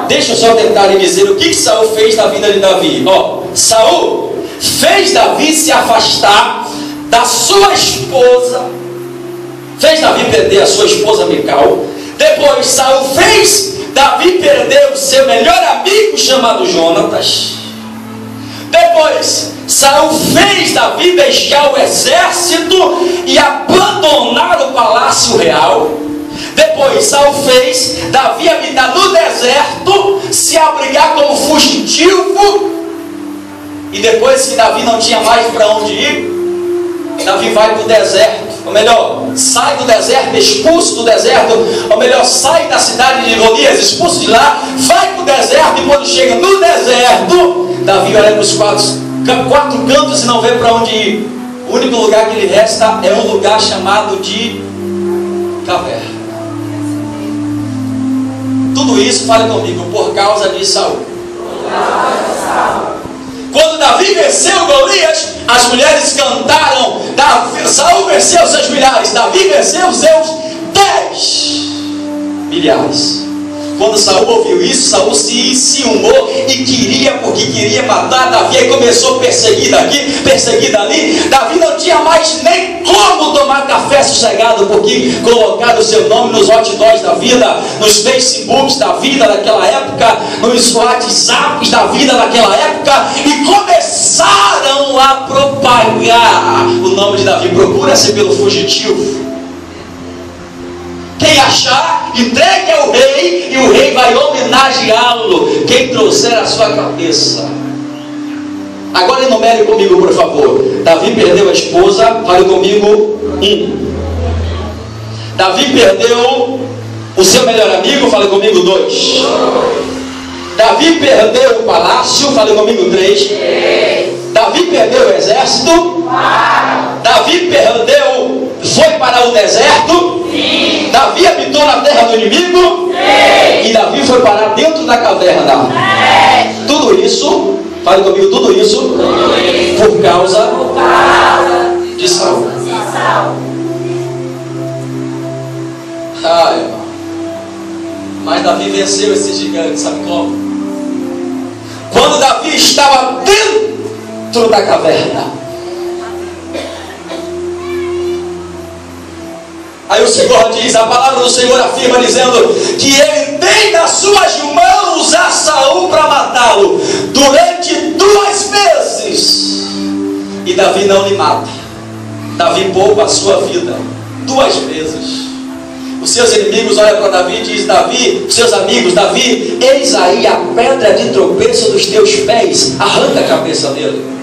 Deixa eu só tentar lhe dizer o que Saul fez na vida de Davi. Ó, Saul fez Davi se afastar da sua esposa, fez Davi perder a sua esposa Mical. Depois Saul fez Davi perder o seu melhor amigo chamado Jonatas. Depois Saul fez Davi deixar o exército e abandonar o palácio real. Depois Saul fez Davi habitar no deserto, se abrigar como fugitivo. E depois que Davi não tinha mais para onde ir, Davi vai para o deserto. Ou melhor, sai do deserto, expulso do deserto. Ou melhor, sai da cidade de Golias, expulso de lá, vai para o deserto. E quando chega no deserto, Davi olha para os quatro cantos e não vê para onde ir. O único lugar que lhe resta é um lugar chamado de caverna. Tudo isso, fale comigo, por causa de Saul. Quando Davi venceu Golias, as mulheres cantaram. Saul venceu seus milhares, Davi venceu seus 10 milhares. Quando Saul ouviu isso, Saul se enciumou e porque queria matar Davi. Aí começou a perseguir daqui, perseguir dali. Davi não tinha mais nem como tomar café sossegado, porque colocaram o seu nome nos hot dogs da vida, nos Facebooks da vida daquela época, nos WhatsApps da vida daquela época, e começaram a propagar o nome de Davi. Procura-se pelo fugitivo. Quem achar, entregue ao rei, e o rei vai homenageá-lo. Quem trouxer a sua cabeça. Agora enumere comigo, por favor. Davi perdeu a esposa. Fale comigo. 1. Davi perdeu o seu melhor amigo. Fale comigo. 2. Davi perdeu o palácio. Fale comigo. 3. Davi perdeu o exército. Davi perdeu, foi para o deserto. Sim. Davi habitou na terra do inimigo. Sim. E Davi foi parar dentro da caverna. Sim. Tudo isso, fale comigo, tudo isso por causa de Saul. Ah, irmão. Mas Davi venceu esse gigante, sabe como? Quando Davi estava dentro da caverna. Aí o Senhor diz, a palavra do Senhor afirma dizendo que ele tem nas suas mãos a Saul para matá-lo durante 2 vezes. E Davi não lhe mata. Davi poupa a sua vida 2 vezes. Os seus inimigos olham para Davi e dizem, Davi, os seus amigos, Davi, eis aí a pedra de tropeço dos teus pés, arranca a cabeça dele.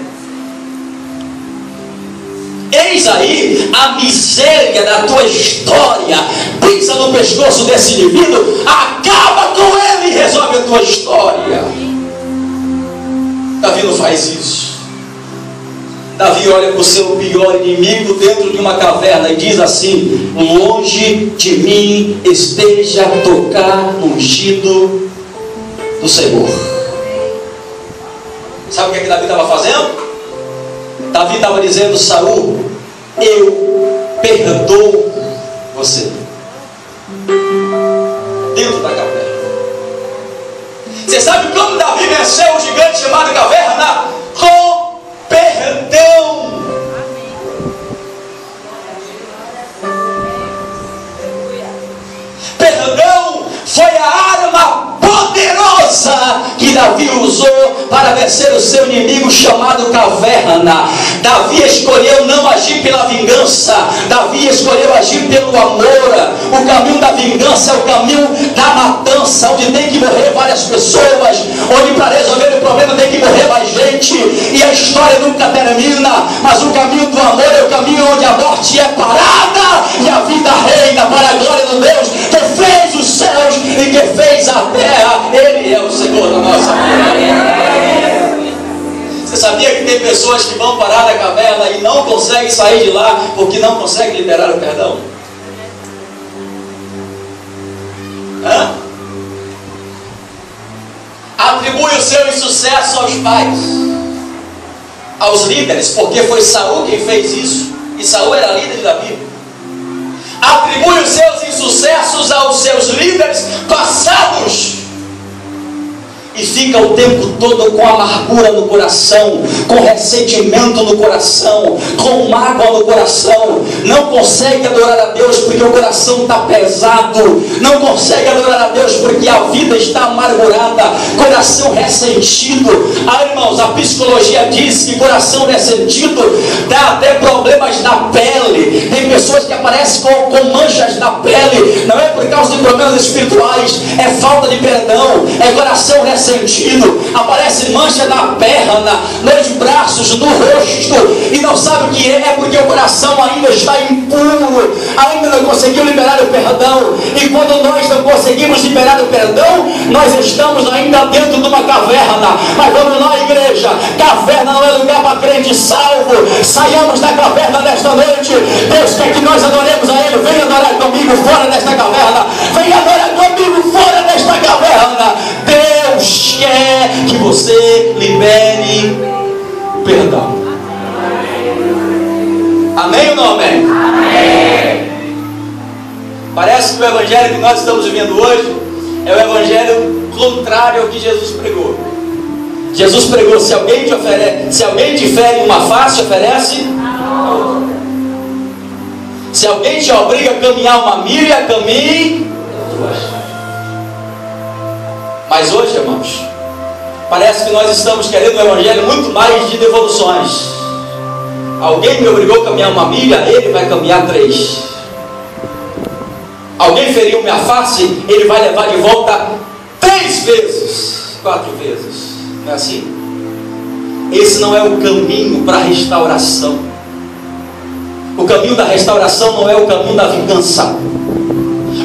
Eis aí a miséria da tua história, pisa no pescoço desse indivíduo, acaba com ele e resolve a tua história. Davi não faz isso. Davi olha para o seu pior inimigo dentro de uma caverna e diz assim, longe de mim esteja tocar no ungido do Senhor. Sabe o que Davi estava fazendo? Davi estava dizendo, Saul, eu perdoo você. Dentro da caverna. Você sabe como Davi venceu o gigante chamado caverna? Com perdão. vencer o seu inimigo chamado caverna. Davi escolheu não agir pela vingança, Davi escolheu agir pelo amor. O caminho da vingança é o caminho da matança, onde tem que morrer várias pessoas, onde para resolver o problema tem que morrer mais gente, e a história nunca termina. Mas o caminho do amor é o caminho onde a morte é parada e a vida reina, para a glória de Deus que fez os céus e que fez a terra. Ele é o Senhor da nossa vida. Você sabia que tem pessoas que vão parar na caverna e não conseguem sair de lá porque não conseguem liberar o perdão? Atribui o seu insucesso aos pais, aos líderes, porque foi Saul quem fez isso, e Saul era líder de Davi. Atribui os seus insucessos aos seus líderes passados, e fica o tempo todo com amargura no coração, com ressentimento no coração, com mágoa no coração. Não consegue adorar a Deus porque o coração está pesado, não consegue adorar a Deus porque a vida está amargurada, coração ressentido. Irmãos, a psicologia diz que coração ressentido dá até problemas na pele. Tem pessoas que aparecem com manchas na pele, não é por causa de problemas espirituais, é falta de perdão, é coração ressentido. Aparece mancha na perna, nos braços, no rosto, e não sabe o que é porque o coração ainda está impuro, ainda não conseguiu liberar o perdão. E quando nós não conseguimos liberar o perdão, nós estamos ainda dentro de uma caverna. Mas vamos lá, igreja, caverna não é lugar para crente salvo. Saiamos da caverna nesta noite. Deus quer que nós adoremos a Ele. Venha adorar comigo fora desta caverna, venha adorar comigo fora desta caverna. Deus quer que você libere o perdão. Amém ou não amém? Amém. Parece que o evangelho que nós estamos vivendo hoje é o evangelho contrário ao que Jesus pregou. Jesus pregou: se alguém te fere uma face, oferece a outra. Se alguém te obriga a caminhar uma milha, caminhe duas. Mas hoje, irmãos, parece que nós estamos querendo um evangelho muito mais de devoluções. Alguém me obrigou a caminhar uma milha, ele vai caminhar 3. Alguém feriu minha face, ele vai levar de volta 3 vezes, 4 vezes. Não é assim? Esse não é o caminho para a restauração. O caminho da restauração não é o caminho da vingança.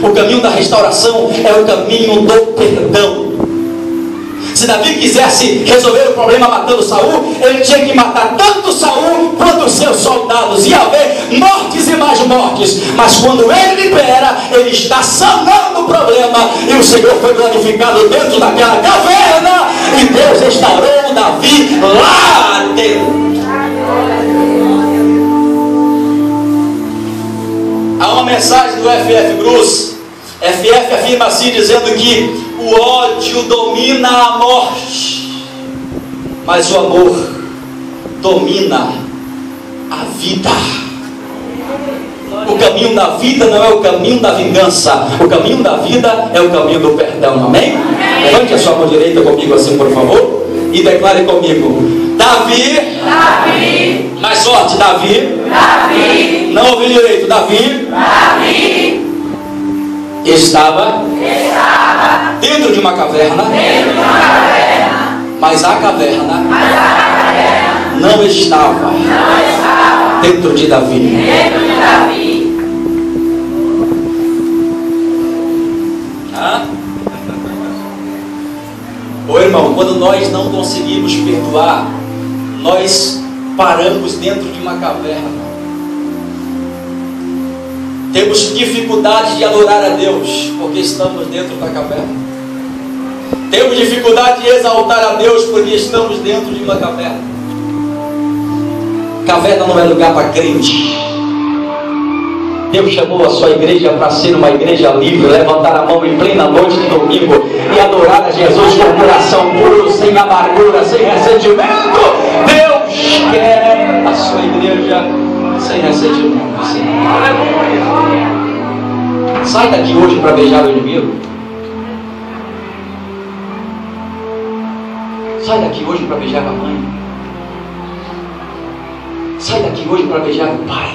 O caminho da restauração é o caminho do perdão. Se Davi quisesse resolver o problema matando Saul, ele tinha que matar tanto Saul quanto os seus soldados. Ia haver mortes e mais mortes. Mas quando ele libera, ele está sanando o problema. E o Senhor foi glorificado dentro daquela caverna. E Deus restaurou Davi lá dentro. Há uma mensagem do F.F. Bruce. F.F. afirma assim, dizendo que o ódio domina a morte, mas o amor domina a vida. O caminho da vida não é o caminho da vingança. O caminho da vida é o caminho do perdão. Amém? Levante a sua mão direita comigo assim, por favor, e declare comigo: Davi. Mais forte, Davi. Não ouvi direito. Davi estava dentro de uma caverna, mas a caverna não estava dentro de Davi. Ô irmão, quando nós não conseguimos perdoar, nós paramos dentro de uma caverna. Temos dificuldade de adorar a Deus porque estamos dentro da caverna. Temos dificuldade de exaltar a Deus porque estamos dentro de uma caverna. Caverna não é lugar para crente. Deus chamou a sua igreja para ser uma igreja livre, levantar a mão em plena noite de domingo e adorar a Jesus com o coração puro, sem amargura, sem ressentimento. Deus quer a sua igreja sem ressentimento. Sai daqui hoje para beijar o inimigo. sai daqui hoje para beijar a mãe. Sai daqui hoje para beijar o pai.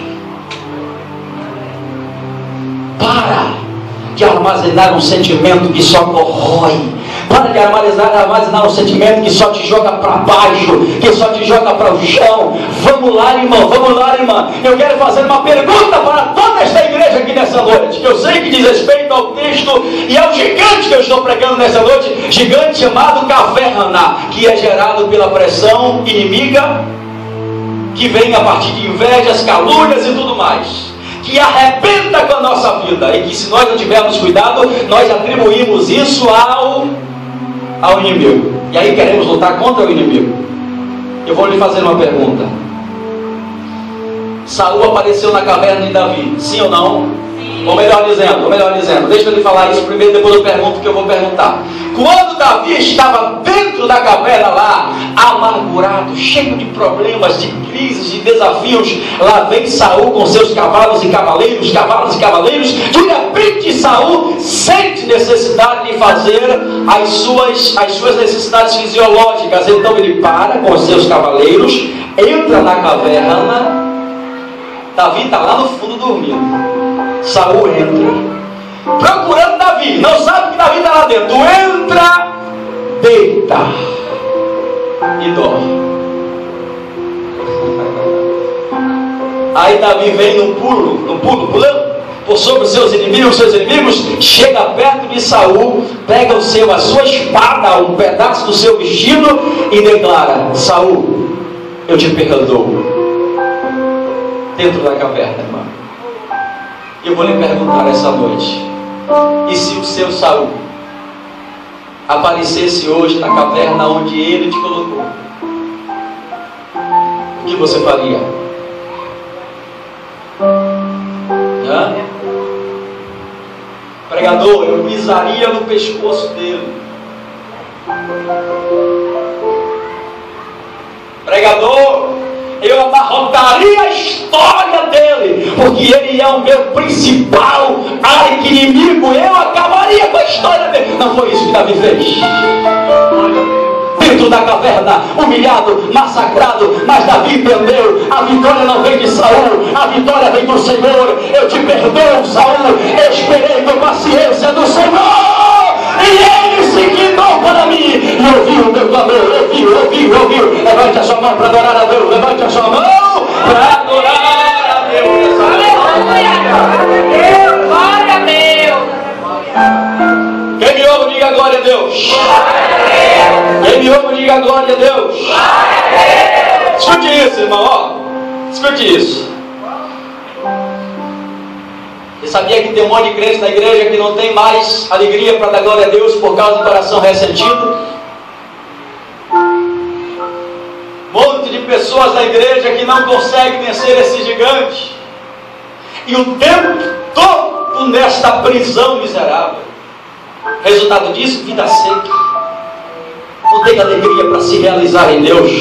Para de armazenar um sentimento que só corrói. Para de armazenar um sentimento que só te joga para baixo, que só te joga para o chão. Vamos lá, irmão, vamos lá, irmã. Eu quero fazer uma pergunta para toda esta igreja aqui nessa noite, que eu sei que diz respeito ao texto e ao gigante que eu estou pregando nessa noite, gigante chamado caverna, que é gerado pela pressão inimiga, que vem a partir de invejas, calúnias e tudo mais, que arrebenta com a nossa vida, e que se nós não tivermos cuidado, nós atribuímos isso ao inimigo, e aí queremos lutar contra o inimigo. Eu vou lhe fazer uma pergunta. Saul apareceu na caverna de Davi, sim ou não? Sim. Ou melhor dizendo, deixa eu lhe falar isso primeiro, depois eu pergunto o que eu vou perguntar. Quando Davi estava dentro da caverna lá, amargurado, cheio de problemas, de crises, de desafios, lá vem Saul com seus cavalos e cavaleiros, de repente Saul sente necessidade de fazer as suas necessidades fisiológicas, então ele para com os seus cavaleiros, entra na caverna. Davi está lá no fundo dormindo. Saul entra procurando Davi, não sabe que Davi está lá dentro. Entra, deita e dorme. Aí Davi vem no pulo, pulando por sobre os seus inimigos, chega perto de Saul, pega a sua espada, um pedaço do seu vestido e declara: Saul, eu te perdoo. Dentro da caverna, irmão. Eu vou lhe perguntar essa noite: e se o seu Saul aparecesse hoje na caverna onde ele te colocou, o que você faria? Pregador, eu pisaria no pescoço dele. Pregador, eu abarrotaria a história dele, porque ele é o meu principal arqui-inimigo. Eu acabaria com a história dele. Não foi isso que Davi fez. Dentro da caverna, humilhado, massacrado, mas Davi entendeu: a vitória não vem de Saul, a vitória vem do Senhor. Eu te perdoo, Saul, eu esperei com paciência do Senhor, e ele se inclinou para mim e ouviu o meu clamor. Ouviu. Levante a sua mão para adorar a Deus. Levante a sua mão para adorar a Deus. Glória a Deus. Quem me ouve, diga glória a Deus. Quem me ouve, diga glória a Deus. Escute isso, irmão, escute isso. Você sabia que tem um monte de crentes na igreja que não tem mais alegria para dar glória a Deus por causa do coração ressentido? Um monte de pessoas na igreja que não conseguem vencer esse gigante, e o tempo todo nesta prisão miserável. Resultado disso, vida seca. Não tem alegria para se realizar em Deus.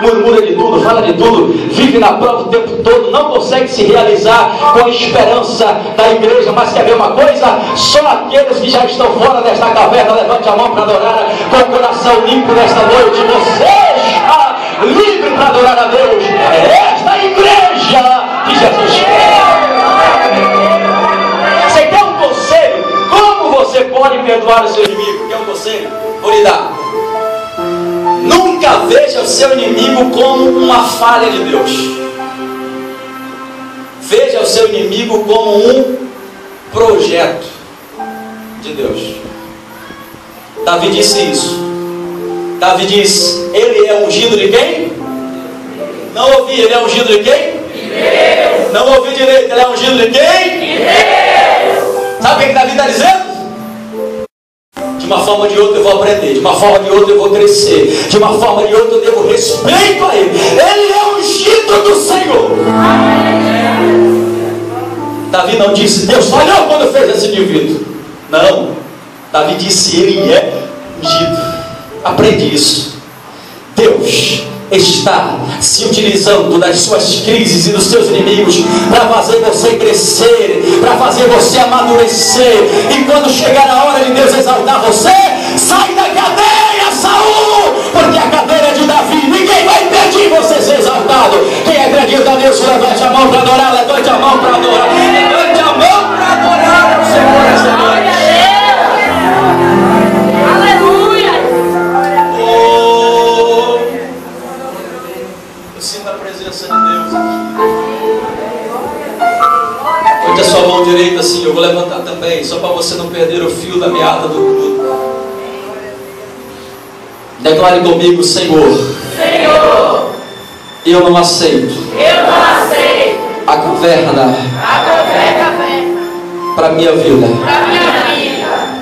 Murmura de tudo, fala de tudo, vive na prova o tempo todo, não consegue se realizar com a esperança da igreja. Mas quer ver uma coisa? Só aqueles que já estão fora desta caverna, levante a mão para adorar com o coração limpo nesta noite. Você está livre para adorar a Deus. É esta igreja que Jesus quer. Você quer um conselho? Como você pode perdoar o seu inimigo? Quer um conselho? Vou lhe dar. Nunca veja o seu inimigo como uma falha de Deus. Veja o seu inimigo como um projeto de Deus. Davi disse isso. Davi disse: ele é ungido de quem? Não ouvi, ele é ungido de quem? De Deus. Não ouvi direito, ele é ungido de quem? De Deus. Sabe o que Davi está dizendo? De uma forma ou de outra eu vou aprender, de uma forma ou de outra eu vou crescer, de uma forma ou de outra eu devo respeito a Ele. Ele é ungido do Senhor. Davi não disse: Deus falhou quando fez esse indivíduo. Não, Davi disse: ele é ungido. Aprende isso. Deus está se utilizando das suas crises e dos seus inimigos para fazer você crescer, para fazer você amadurecer. E quando chegar a hora de Deus exaltar você, sai da cadeia, Saul, levante a mão para adorar, levante a mão para adorar, levante a mão para adorar o Senhor esta noite. Aleluia. Oh, eu sinto a presença de Deus aqui. Põe a sua mão direita assim, eu vou levantar também, só para você não perder o fio da meada do culto. Declare comigo: Senhor, Senhor, eu não aceito a caverna para minha vida.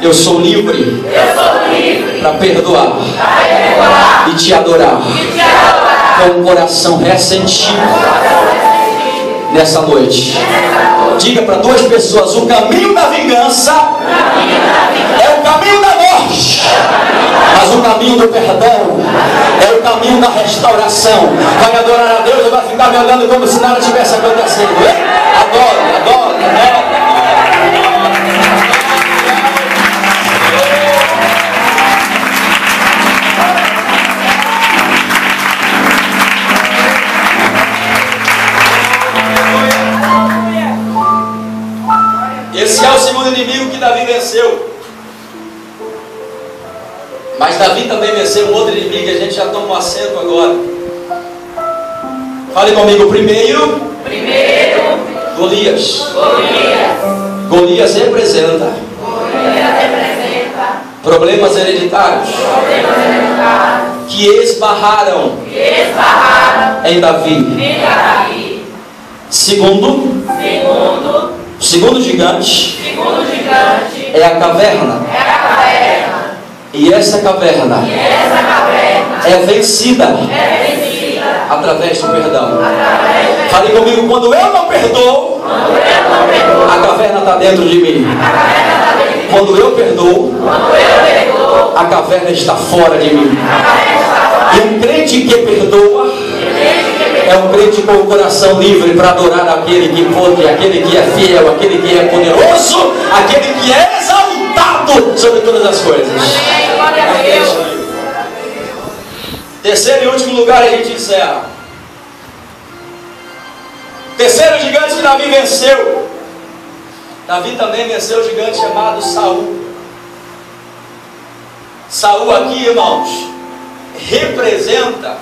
Eu sou livre para perdoar e te adorar com um coração ressentido nessa noite. Diga para duas pessoas: o caminho da vingança é o caminho da morte, mas o caminho do perdão é o caminho da restauração. Vai adorar a Deus ou vai ficar me olhando como se nada tivesse acontecendo? Adore, adore, adore. Esse é o segundo inimigo que Davi venceu. Mas Davi também venceu um outro inimigo, a gente já toma um assento agora. Fale comigo: primeiro, Golias. Golias representa problemas hereditários que esbarraram em Davi. Segundo gigante é a caverna. E essa caverna é vencida através do perdão. Fale comigo: quando eu não perdoo, a caverna está dentro de mim. Quando eu perdoo, a caverna está fora de mim. E um crente que perdoa é um crente com o coração livre para adorar aquele que pode, aquele que é fiel, aquele que é poderoso, aquele que é exaltado sobre todas as coisas. Terceiro e último lugar, a gente encerra. Terceiro gigante que Davi venceu. Davi também venceu o gigante chamado Saul. Saul aqui, irmãos, representa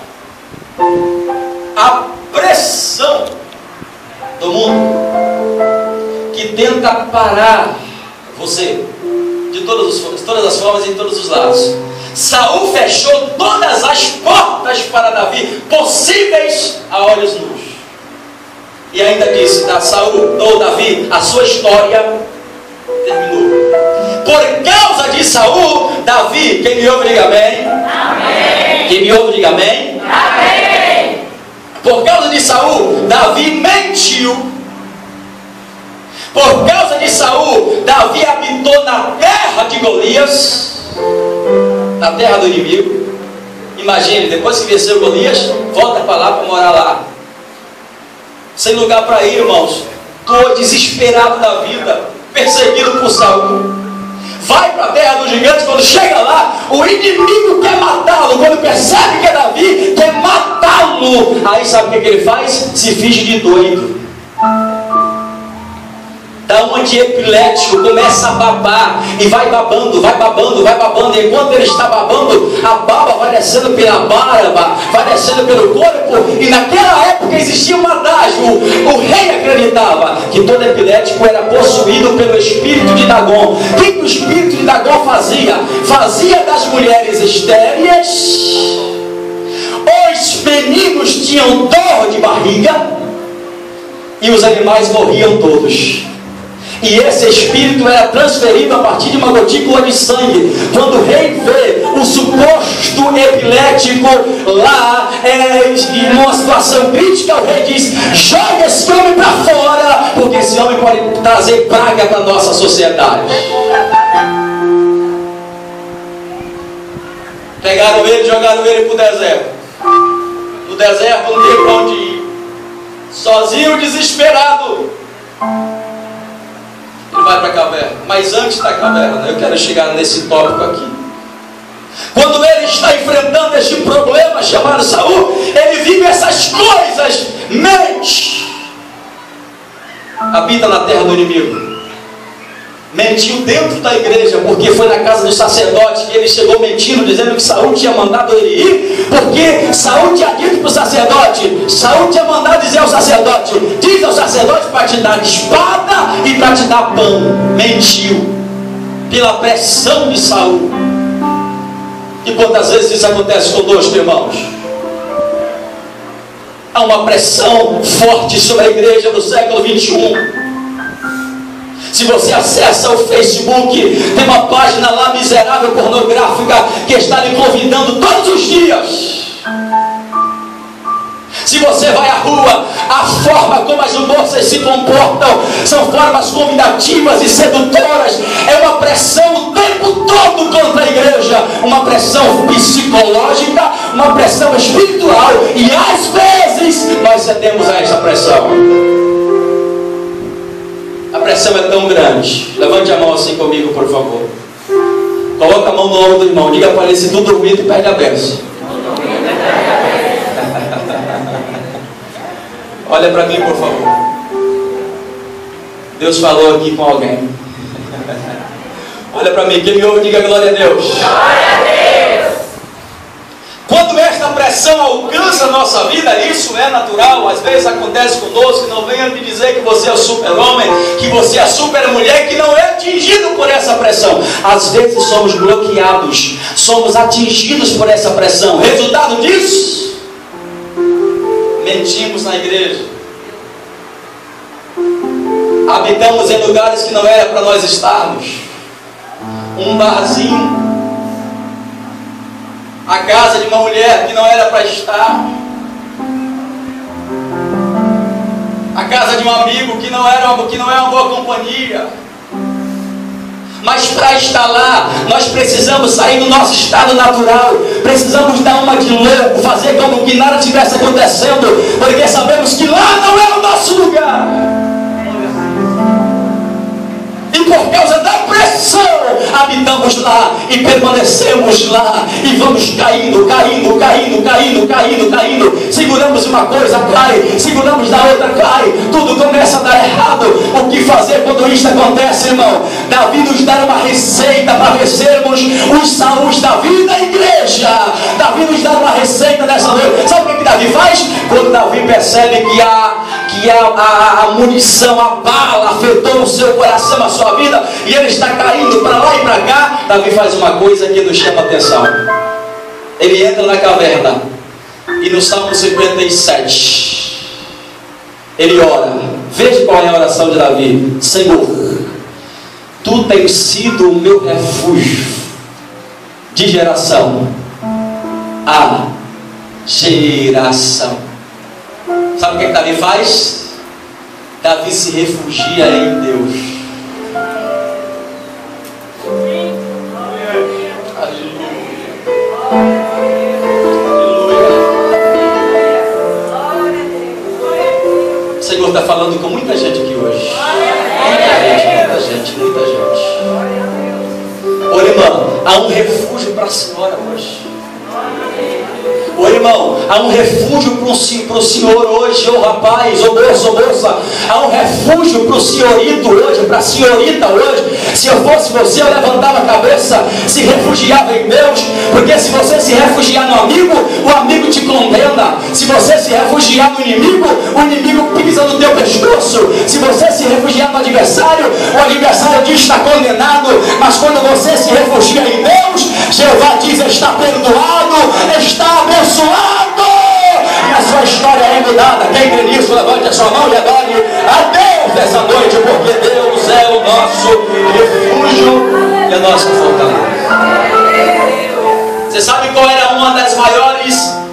a pressão do mundo que tenta parar você de todas as formas e de todos os lados. Saul fechou todas as portas para Davi possíveis a olhos nus. E ainda disse: Saul ou Davi, a sua história terminou. Por causa de Saul, Davi, quem me ouve diga amém. Amém. Quem me ouve diga amém. Amém. Por causa de Saul, Davi mentiu. Por causa de Saul, Davi habitou na terra de Golias, na terra do inimigo. Imagine, depois que venceu Golias, volta para lá para morar lá, sem lugar para ir, irmãos. Estou desesperado da vida, perseguido por Saul. Vai para a terra do gigante. Quando chega lá, o inimigo quer matá-lo. Quando percebe que é Davi, quer matá-lo. Aí sabe o que ele faz? Se finge de doido, dá um antiepilético, começa a babar, e vai babando, vai babando, vai babando. E enquanto ele está babando, a baba vai descendo pela barba, vai descendo pelo corpo. E naquela época existia um adágio. O rei acreditava que todo epilético era possuído pelo espírito de Dagon. O que o espírito de Dagon fazia? Fazia das mulheres estéreis, os meninos tinham dor de barriga e os animais morriam todos. E esse espírito era transferido a partir de uma gotícula de sangue. Quando o rei vê o suposto epilético lá, em uma situação crítica, o rei diz: joga esse homem para fora, porque esse homem pode trazer praga para a nossa sociedade. Pegaram ele e jogaram ele para o deserto. No deserto não tinha para onde ir, sozinho, desesperado. Ele vai para a caverna. Mas antes da caverna, eu quero chegar nesse tópico aqui. Quando ele está enfrentando este problema chamado Saul, ele vive essas coisas, mente. habita na terra do inimigo. Mentiu dentro da igreja, porque foi na casa do sacerdote que ele chegou mentindo, dizendo que Saul tinha mandado ele ir, porque Saul tinha dito para o sacerdote, Saul tinha mandado dizer ao sacerdote, diz ao sacerdote para te dar espada e para te dar pão. Mentiu, pela pressão de Saul. E quantas vezes isso acontece conosco, irmãos? Há uma pressão forte sobre a igreja do século 21. Se você acessa o Facebook, tem uma página lá miserável, pornográfica, que está lhe convidando todos os dias. Se você vai à rua, a forma como as moças se comportam são formas convidativas e sedutoras. É uma pressão o tempo todo contra a igreja, uma pressão psicológica, uma pressão espiritual, e às vezes nós cedemos a essa pressão. A pressão é tão grande. Levante a mão assim comigo, por favor. Coloca a mão no ombro do irmão. Diga para ele: se tu dormir, tu perde a bênção. Olha para mim, por favor. Deus falou aqui com alguém. Olha para mim. Quem me ouve, diga glória a Deus. Glória a Deus. Quando esta pressão alcança a nossa vida, isso é natural. Às vezes acontece conosco. Não venha me dizer que você é super-homem, que você é super-mulher, que não é atingido por essa pressão. Às vezes somos bloqueados, somos atingidos por essa pressão. Resultado disso, mentimos na igreja, habitamos em lugares que não era para nós estarmos. Um barzinho, a casa de uma mulher que não era para estar, a casa de um amigo que não é uma boa companhia. Mas para estar lá, nós precisamos sair do nosso estado natural, precisamos dar uma de louco, fazer como que nada estivesse acontecendo, porque sabemos que lá não é o nosso lugar. E por causa da pressão, habitamos lá e permanecemos lá, e vamos caindo. Seguramos uma coisa, cai, seguramos da outra, cai, tudo começa a dar errado. O que fazer quando isso acontece, irmão? Davi nos dá uma receita para vencermos os Saús da vida da igreja. Davi nos dá uma receita nessa noite. Sabe o que Davi faz? Quando Davi percebe que a munição, a bala afetou o seu coração, a sua vida, e ele está caindo para lá e para cá, Davi faz uma coisa que nos chama a atenção. Ele entra na caverna e no Salmo 57 ele ora. Veja qual é a oração de Davi: Senhor, tu tens sido o meu refúgio de geração a geração. Sabe o que Davi faz? Davi se refugia em Deus. O Senhor está falando com muita gente aqui hoje. Muita gente. Ô irmão, há um refúgio para a senhora hoje. Ô irmão, há um refúgio para o senhor hoje, ô rapaz, ô moça, há um refúgio para o senhorito hoje, para a senhorita hoje. Se eu fosse você, eu levantava a cabeça, se refugiava em Deus, porque se você se refugiar no amigo, o amigo te condena. Se você se refugiar no inimigo, o inimigo pisa no teu pescoço. Se você se refugiar no adversário, o adversário diz está condenado. Mas quando você se refugia em Deus, Jeová diz está perdoado, está abençoado, e a sua história é mudada. Quem crê nisso, levante a sua mão e adore a Deus nessa noite, porque Deus é o nosso refúgio e a nossa fortaleza. Você sabe qual era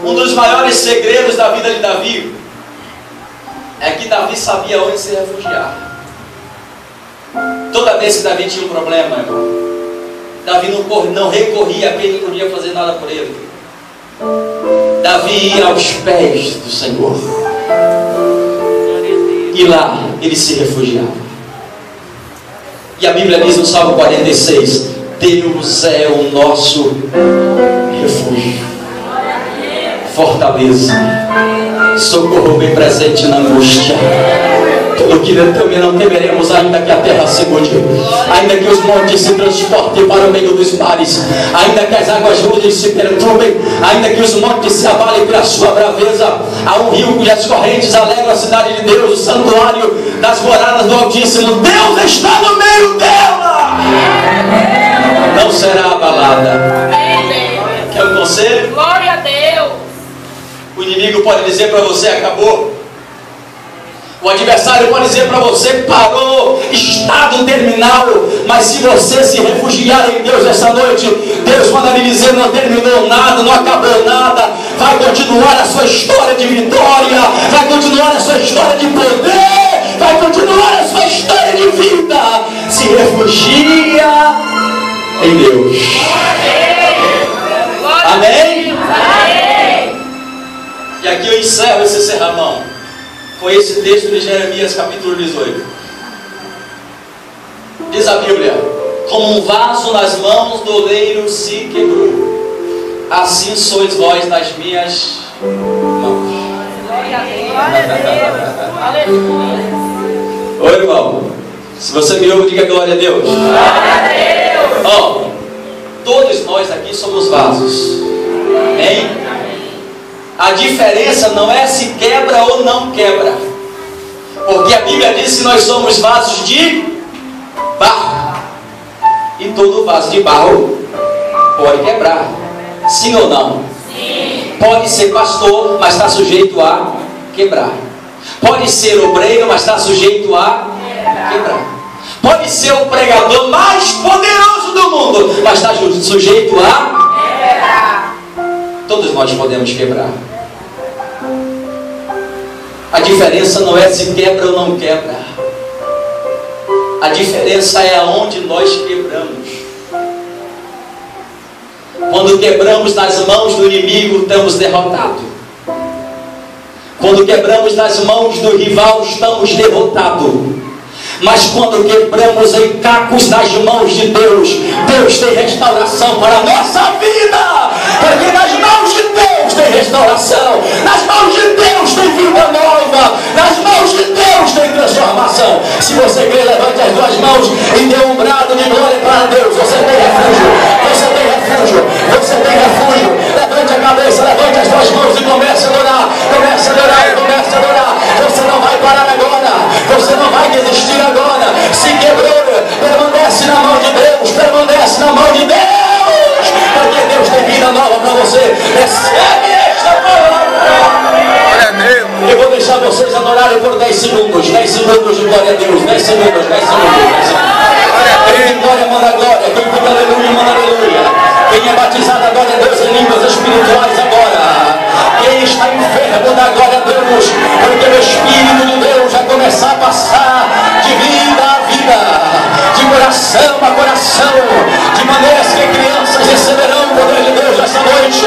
um dos maiores segredos da vida de Davi? É que Davi sabia onde se refugiar. Toda vez que Davi tinha um problema, irmão, Davi não recorria a quem não podia fazer nada por ele. Davi ia aos pés do Senhor, e lá ele se refugiava. E a Bíblia diz no Salmo 46: Deus é o nosso refúgio, fortaleza, socorro bem presente na angústia. pelo que também não temeremos, ainda que a terra se mude, ainda que os montes se transportem para o meio dos mares, ainda que as águas rudes se perturbem, ainda que os montes se abalem pela sua braveza. Há um rio cujas correntes alegram a cidade de Deus, o santuário das moradas do Altíssimo. Deus está no meio dela, não será abalada. Quer um conselho? Glória a Deus. O inimigo pode dizer para você: acabou. O adversário pode dizer para você: parou, estado terminal. Mas se você se refugiar em Deus essa noite, Deus manda lhe dizer: não terminou nada, não acabou nada. Vai continuar a sua história de vitória, vai continuar a sua história de poder, vai continuar a sua história de vida. Se refugia em Deus. Amém? E aqui eu encerro esse sermão com esse texto de Jeremias capítulo 18. Diz a Bíblia: como um vaso nas mãos do oleiro se quebrou, assim sois vós nas minhas mãos. Aleluia. Ô irmão, se você me ouve, diga glória a Deus. Ó, todos nós aqui somos vasos. Amém? A diferença não é se quebra ou não quebra, porque a Bíblia diz que nós somos vasos de barro, e todo vaso de barro pode quebrar. Sim ou não? Sim. Pode ser pastor, mas está sujeito a quebrar. Pode ser obreiro, mas está sujeito a quebrar. Pode ser o pregador mais poderoso do mundo, mas está sujeito a quebrar. Todos nós podemos quebrar. A diferença não é se quebra ou não quebra. A diferença é aonde nós quebramos. Quando quebramos nas mãos do inimigo, estamos derrotados. Quando quebramos nas mãos do rival, estamos derrotados. Mas quando quebramos em cacos nas mãos de Deus, Deus tem restauração para a nossa vida. Porque nas mãos de Deus tem restauração, nas mãos de Deus tem vida nova, nas mãos de Deus tem transformação. Se você crê, levante as duas mãos e dê um brado de glória para Deus. Você tem refúgio, você tem refúgio, você tem refúgio. Levante a cabeça, levante as duas mãos e comece a adorar, comece a adorar e comece a adorar. Você não vai parar agora, você não vai desistir agora. Se quebrou, permanece na mão de Deus, permanece na mão de Deus, porque Deus tem vida nova para você. Recebe esta palavra. Eu vou deixar vocês adorarem por 10 segundos, 10 segundos de glória a Deus, 10 segundos, 10 segundos, 10 segundos. Quem glória manda glória, quem fica aleluia manda aleluia. Quem é batizado agora é Deus em línguas espirituais agora. Quem está enfermo dá glória a Deus, porque o Espírito de Deus vai começar a passar de vida a vida, de coração a coração, de maneiras que crianças receberão o poder de Deus esta noite,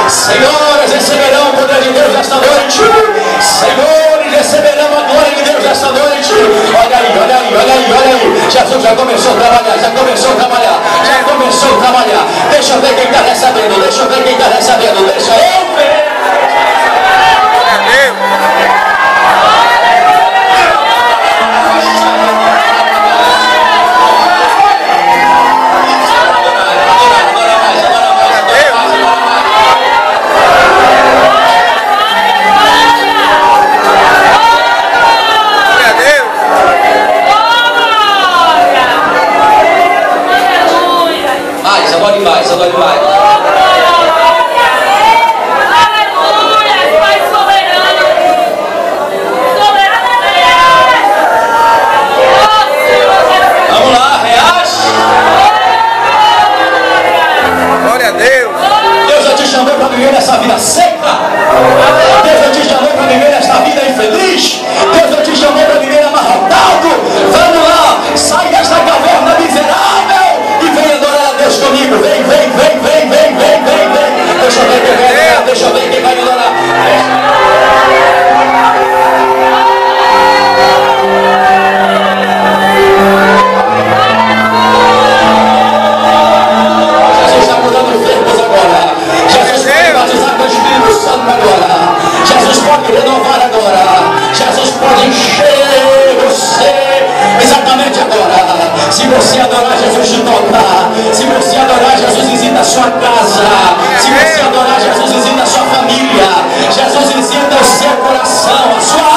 senhoras receberão o poder de Deus esta noite, senhores receberão a glória de Deus esta noite. Olha aí, olha aí, olha aí, olha aí. Jesus já começou a trabalhar, já começou a trabalhar, já começou a trabalhar. Deixa eu ver quem está recebendo, deixa eu ver quem está recebendo, deixa eu ver. boca. Se você adorar Jesus, visita a sua casa. Se você adorar Jesus, visita a sua família. Jesus visita o seu coração, a sua